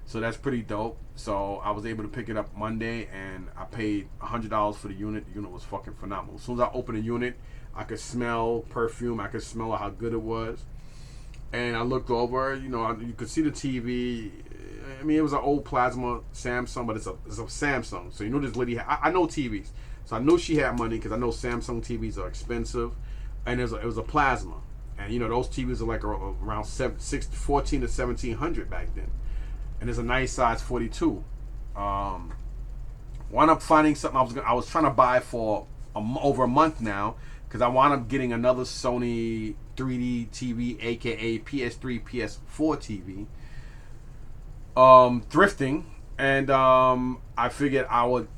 So that's pretty dope. So I was able to pick it up Monday, and I paid $100 for the unit. The unit was fucking phenomenal. As soon as I opened the unit, I could smell perfume. I could smell how good it was. And I looked over, you could see the TV. I mean, it was an old plasma Samsung, but it's a Samsung. So this lady, I know TVs, so I knew she had money because I know Samsung TVs are expensive, and it was a plasma, and those TVs are like around 14 to 1700 back then, and it's a nice size 42. Wound up finding something I was trying to buy for over a month now because I wound up getting another Sony 3D TV, aka PS3, PS4 TV. Thrifting, and I figured I would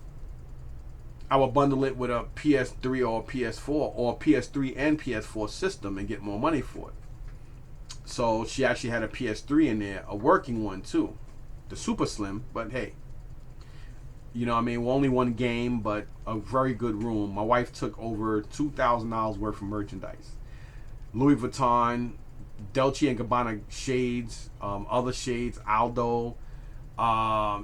bundle it with a PS3 or a PS4 or a PS3 and PS4 system and get more money for it. So she actually had a PS3 in there, a working one too, the super slim, but hey, only one game, but a very good room. My wife took over $2,000 worth of merchandise, Louis Vuitton, Dolce and Gabbana shades, other shades, Aldo.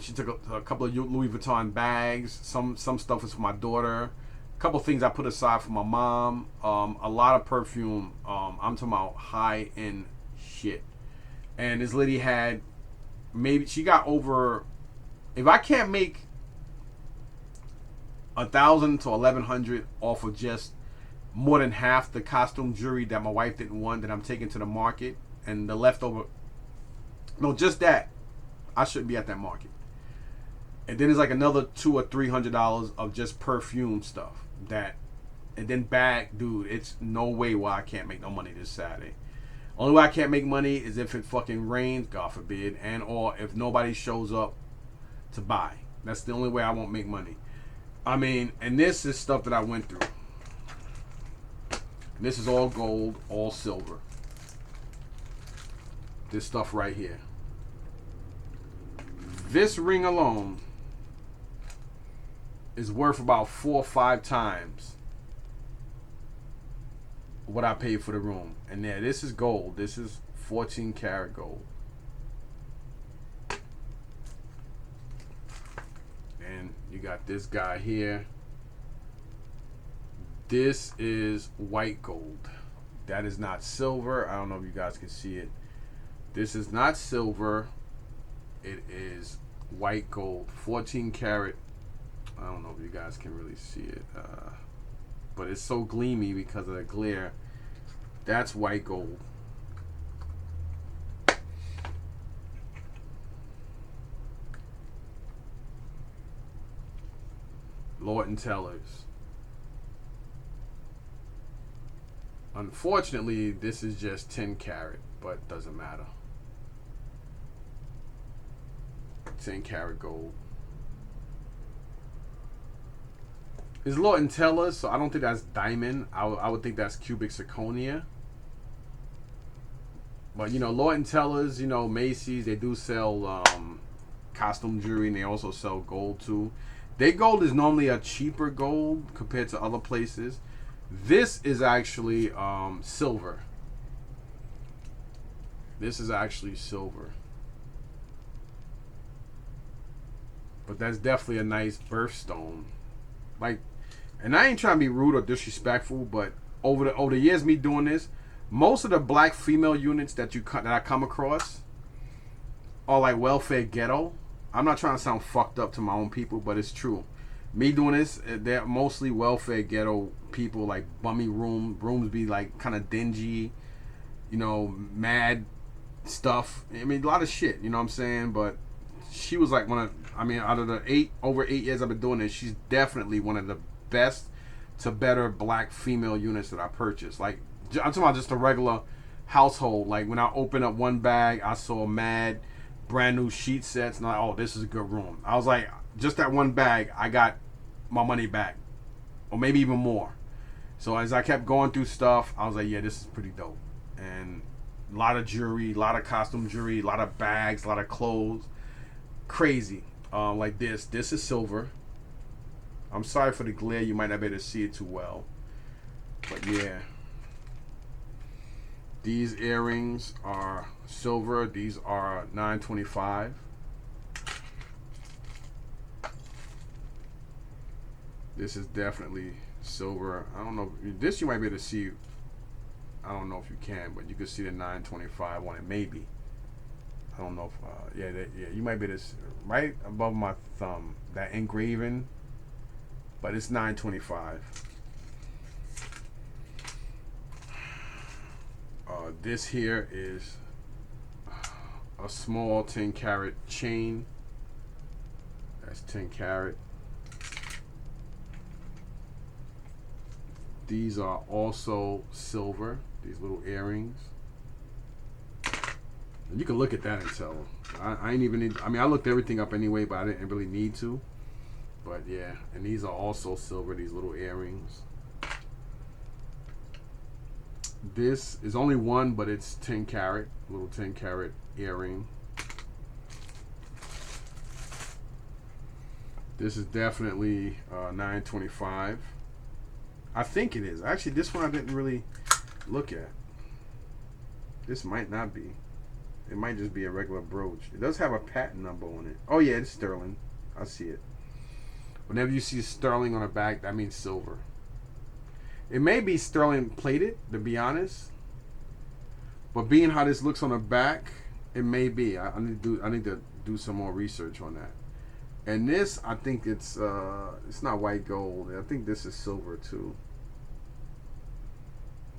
She took a couple of Louis Vuitton bags. Some stuff is for my daughter. A couple of things I put aside for my mom. A lot of perfume. I'm talking about high end shit. And this lady had she got over. If I can't make 1,000 to 1,100 off of just more than half the costume jewelry that my wife didn't want that I'm taking to the market, and the leftover, no, just that, I shouldn't be at that market. And then there's like another $200 or $300 of just perfume stuff and then bag, dude. It's no way why I can't make no money this Saturday. Only way I can't make money is if it fucking rains, God forbid, and or if nobody shows up to buy. That's the only way I won't make money. And this is stuff that I went through. This is all gold, all silver. This stuff right here. This ring alone is worth about 4 or 5 times what I paid for the room. And there, this is gold. This is 14 karat gold. And you got this guy here. This is white gold. That is not silver. I don't know if you guys can see it. This is not silver. It is white gold. 14 karat. I don't know if you guys can really see it. But it's so gleamy because of the glare. That's white gold. Lord & Tellers. Unfortunately, this is just 10 karat, but doesn't matter. 10 karat gold. It's Lord & Tellers, so I don't think that's diamond. I would think that's cubic zirconia. But Lord & Tellers, Macy's, they do sell costume jewelry, and they also sell gold too. Their gold is normally a cheaper gold compared to other places. This is actually silver. This is actually silver. But that's definitely a nice birthstone. And I ain't trying to be rude or disrespectful, but over the years me doing this, most of the black female units that I come across are like welfare ghetto. I'm not trying to sound fucked up to my own people, but it's true. Me doing this, they're mostly welfare ghetto people, like bummy rooms be like kind of dingy, mad stuff. A lot of shit, you know what I'm saying? But she was like out of the over 8 years I've been doing this, she's definitely one of the best to better black female units that I purchased. Like, I'm talking about just a regular household. Like, when I opened up one bag, I saw mad brand new sheet sets, and I'm like, oh, this is a good room. I was like, just that one bag, I got my money back, or maybe even more. So as I kept going through stuff, I was like, yeah, this is pretty dope. And a lot of jewelry, a lot of costume jewelry, a lot of bags, a lot of clothes. Crazy. Like this is silver. I'm sorry for the glare, you might not be able to see it too well, but yeah. These earrings are silver. These are $9.25. This is definitely silver. I don't know. This you might be able to see. I I don't know if you can, but you can see the 925 on it. Maybe. I don't know if yeah, you might be this right above my thumb. That engraving, but it's 925. This here is a small 10 carat chain. That's 10 carat. These are also silver. These little earrings. And you can look at that and tell. I ain't even need. I mean, I looked everything up anyway, but I didn't really need to. But yeah, and these are also silver. These little earrings. This is only one, but it's 10 carat. Little 10 carat earring. This is definitely 925. I think it is. Actually, this one I didn't really look at. This might not be. It might just be a regular brooch. It does have a patent number on it. Oh yeah, it's sterling. I see it. Whenever you see sterling on the back, that means silver. It may be sterling plated, to be honest. But being how this looks on the back, it may be. I need to do some more research on that. And this, I think it's not white gold. I think this is silver too.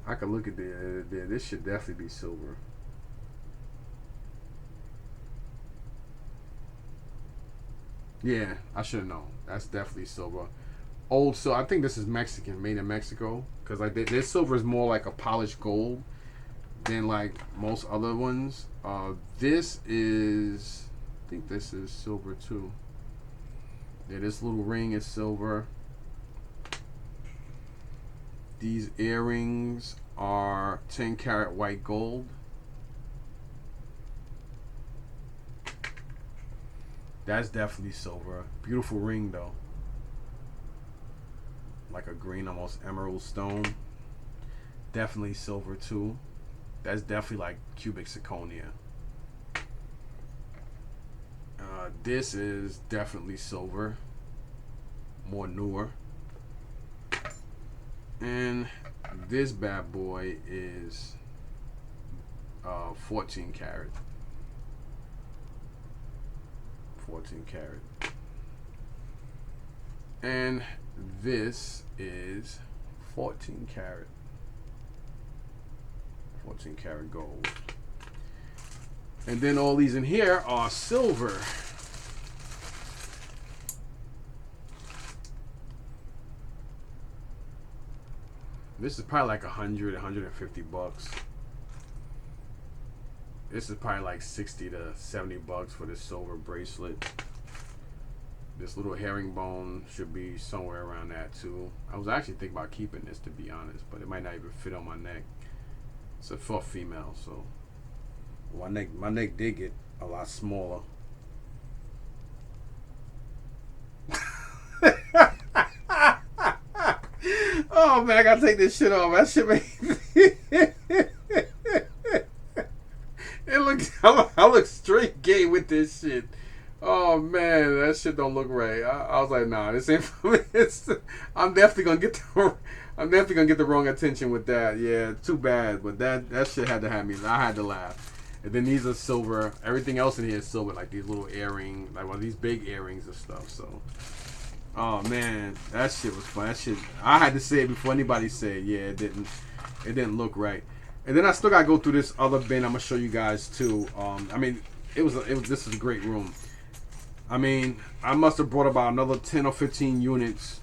I could look at there. This should definitely be silver. Yeah, I should have known. That's definitely silver. Old silver. I think this is Mexican, made in Mexico. Because like this silver is more like a polished gold than like most other ones. This is, I think this is silver too. Yeah, this little ring is silver. These earrings are 10 karat white gold. That's definitely silver. Beautiful ring though. Like a green, almost emerald stone. Definitely silver too. That's definitely like cubic zirconia. This is definitely silver. More newer. And this bad boy is 14 karat. 14 karat. And this is 14 karat. 14 karat gold. And then all these in here are silver. This is probably like 150 bucks. This is probably like 60 to 70 bucks for this silver bracelet. This little herringbone should be somewhere around that too. I was actually thinking about keeping this, to be honest, but it might not even fit on my neck. It's for female, so my neck did get a lot smaller. Oh man, I gotta take this shit off. That shit it looks. I look straight gay with this shit. Oh man, that shit don't look right. I was like, nah, this ain't for me. I'm definitely gonna get the wrong attention with that. Yeah, too bad. But that shit had to have me. I had to laugh. And then these are silver. Everything else in here is silver, like these little earrings, like one of these big earrings and stuff. So. Oh man, that shit was fun. That shit, I had to say it before anybody said, yeah, it didn't look right. And then I still gotta go through this other bin. I'm gonna show you guys too. I mean, this is a great room. I mean, I must have brought about another 10 or 15 units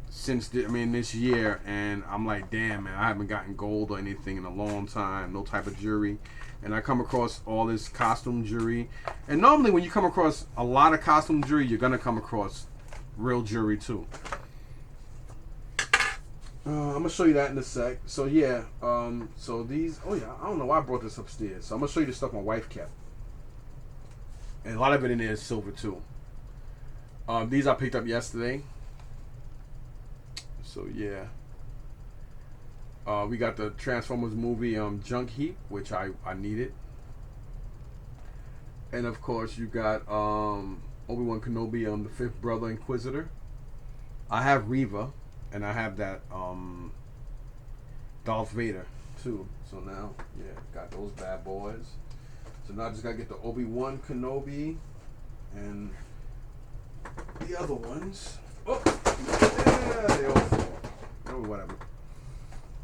since this year, and I'm like, damn man, I haven't gotten gold or anything in a long time. No type of jewelry, and I come across all this costume jewelry. And normally, when you come across a lot of costume jewelry, you're gonna come across real jewelry too. I'm gonna show you that in a sec. So yeah, so these. Oh yeah, I don't know why I brought this upstairs. So I'm gonna show you the stuff my wife kept, and a lot of it in there is silver too. These I picked up yesterday. So yeah, we got the Transformers movie Junk Heap, which I needed, and of course you got Obi-Wan Kenobi, the fifth brother Inquisitor. I have Reva, and I have that Darth Vader too. So now, yeah, got those bad boys. So now I just gotta get the Obi-Wan Kenobi and the other ones. Oh, yeah, they all fall. Oh, whatever.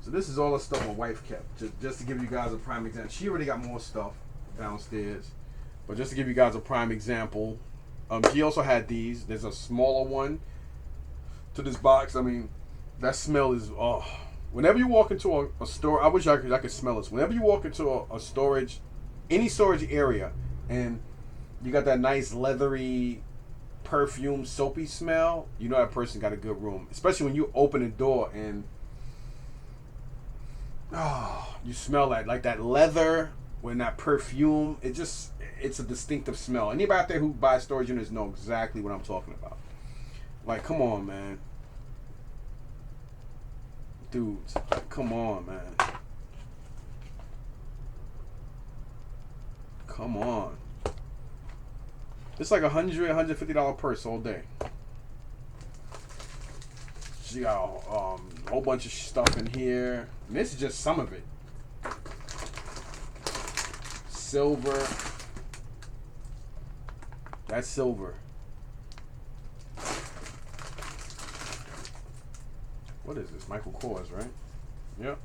So this is all the stuff my wife kept. Just to give you guys a prime example. She already got more stuff downstairs. But just to give you guys a prime example, she also had these. There's a smaller one to this box. I mean, that smell is, oh. Whenever you walk into a store, I wish I could smell this. Whenever you walk into a storage, any storage area, and you got that nice leathery perfume soapy smell, you know that person got a good room. Especially when you open the door and you smell that, like that leather when that perfume, it's a distinctive smell. Anybody out there who buys storage units know exactly what I'm talking about. Like, come on, man. Dudes, come on, man. Come on. It's like $150 purse all day. She got a whole bunch of stuff in here. And this is just some of it. Silver. That's silver. What is this? Michael Kors, right? Yep.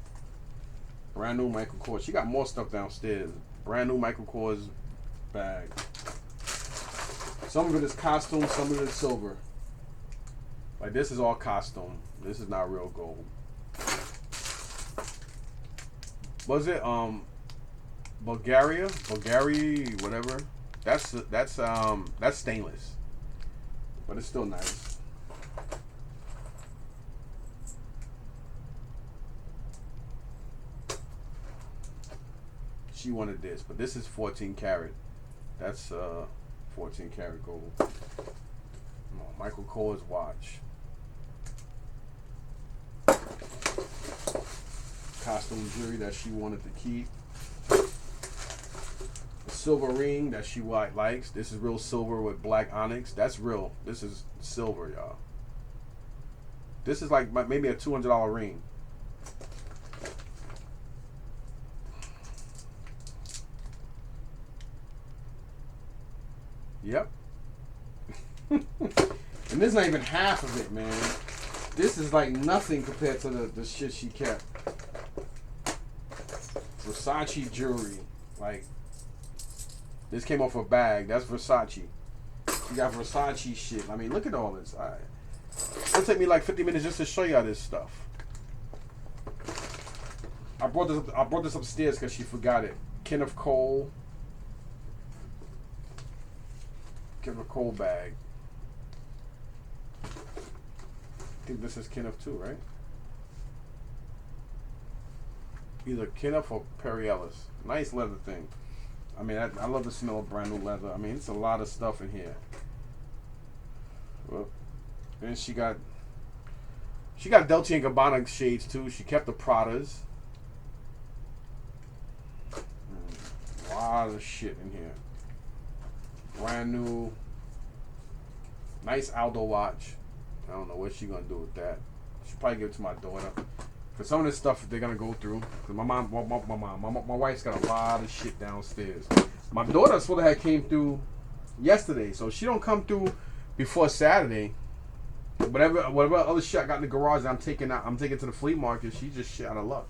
Brand new Michael Kors. She got more stuff downstairs. Brand new Michael Kors bag. Some of it is costume, some of it is silver. Like this is all costume. This is not real gold. Was it Bulgaria, whatever? That's stainless. But it's still nice. She wanted this, but this is 14 karat. That's 14 karat gold. Michael Kors watch. Costume jewelry that she wanted to keep. A silver ring that she likes. This is real silver with black onyx. That's real. This is silver, y'all. This is like maybe a $200 ring. Yep. And this is not even half of it, man. This is like nothing compared to the shit she kept. Versace jewelry. Like, this came off a bag. That's Versace. You got Versace shit. I mean, look at all this. It'll take me like 50 minutes just to show y'all this stuff. I brought this upstairs because she forgot it. Kenneth Cole. Kenneth Cole bag. I think this is Kenneth too, right? Either Kenneth or Perry Ellis. Nice leather thing. I mean, I love the smell of brand new leather. I mean, it's a lot of stuff in here. Well, and she got Dolce & Gabbana shades too. She kept the Pradas. A lot of shit in here. Brand new, nice Aldo watch. I don't know what she's gonna do with that. She'll probably give it to my daughter. For some of this stuff they're gonna go through. Cause my wife's got a lot of shit downstairs. My daughter supposed to have came through yesterday, so she don't come through before Saturday. Whatever other shit I got in the garage that I'm taking to the flea market, she just shit out of luck.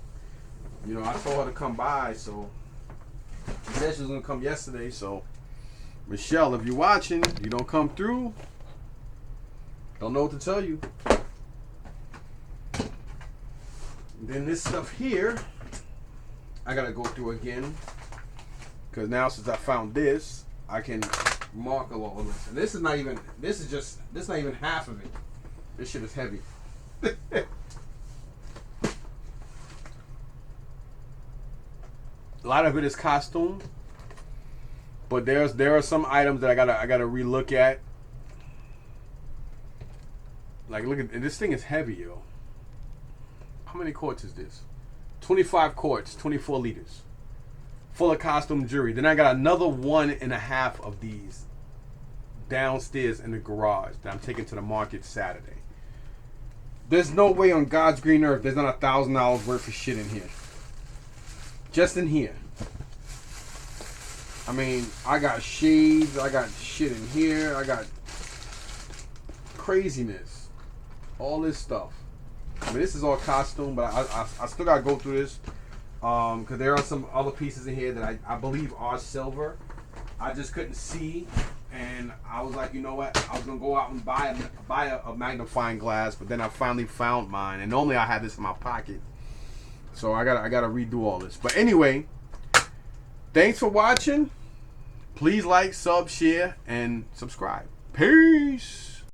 You know, I told her to come by, so she said she was gonna come yesterday, so Michelle, if you're watching, you don't come through, don't know what to tell you. And then this stuff here, I gotta go through again, because now since I found this, I can mark all of this. And this is not even half of it. This shit is heavy. A lot of it is costume. But there are some items that I gotta relook at. Like, look at this thing is heavy, yo. How many quarts is this? 25 quarts, 24 liters, full of costume jewelry. Then I got another 1.5 of these downstairs in the garage that I'm taking to the market Saturday. There's no way on God's green earth there's not $1,000 worth of shit in here. just in here. I mean, I got shades, I got shit in here, I got craziness, all this stuff. I mean, this is all costume, but I still gotta go through this because there are some other pieces in here that I believe are silver. I just couldn't see, and I was like, you know what? I was gonna go out and buy a magnifying glass, but then I finally found mine, and normally I have this in my pocket, so I gotta redo all this. But anyway, thanks for watching. Please like, sub, share, and subscribe. Peace.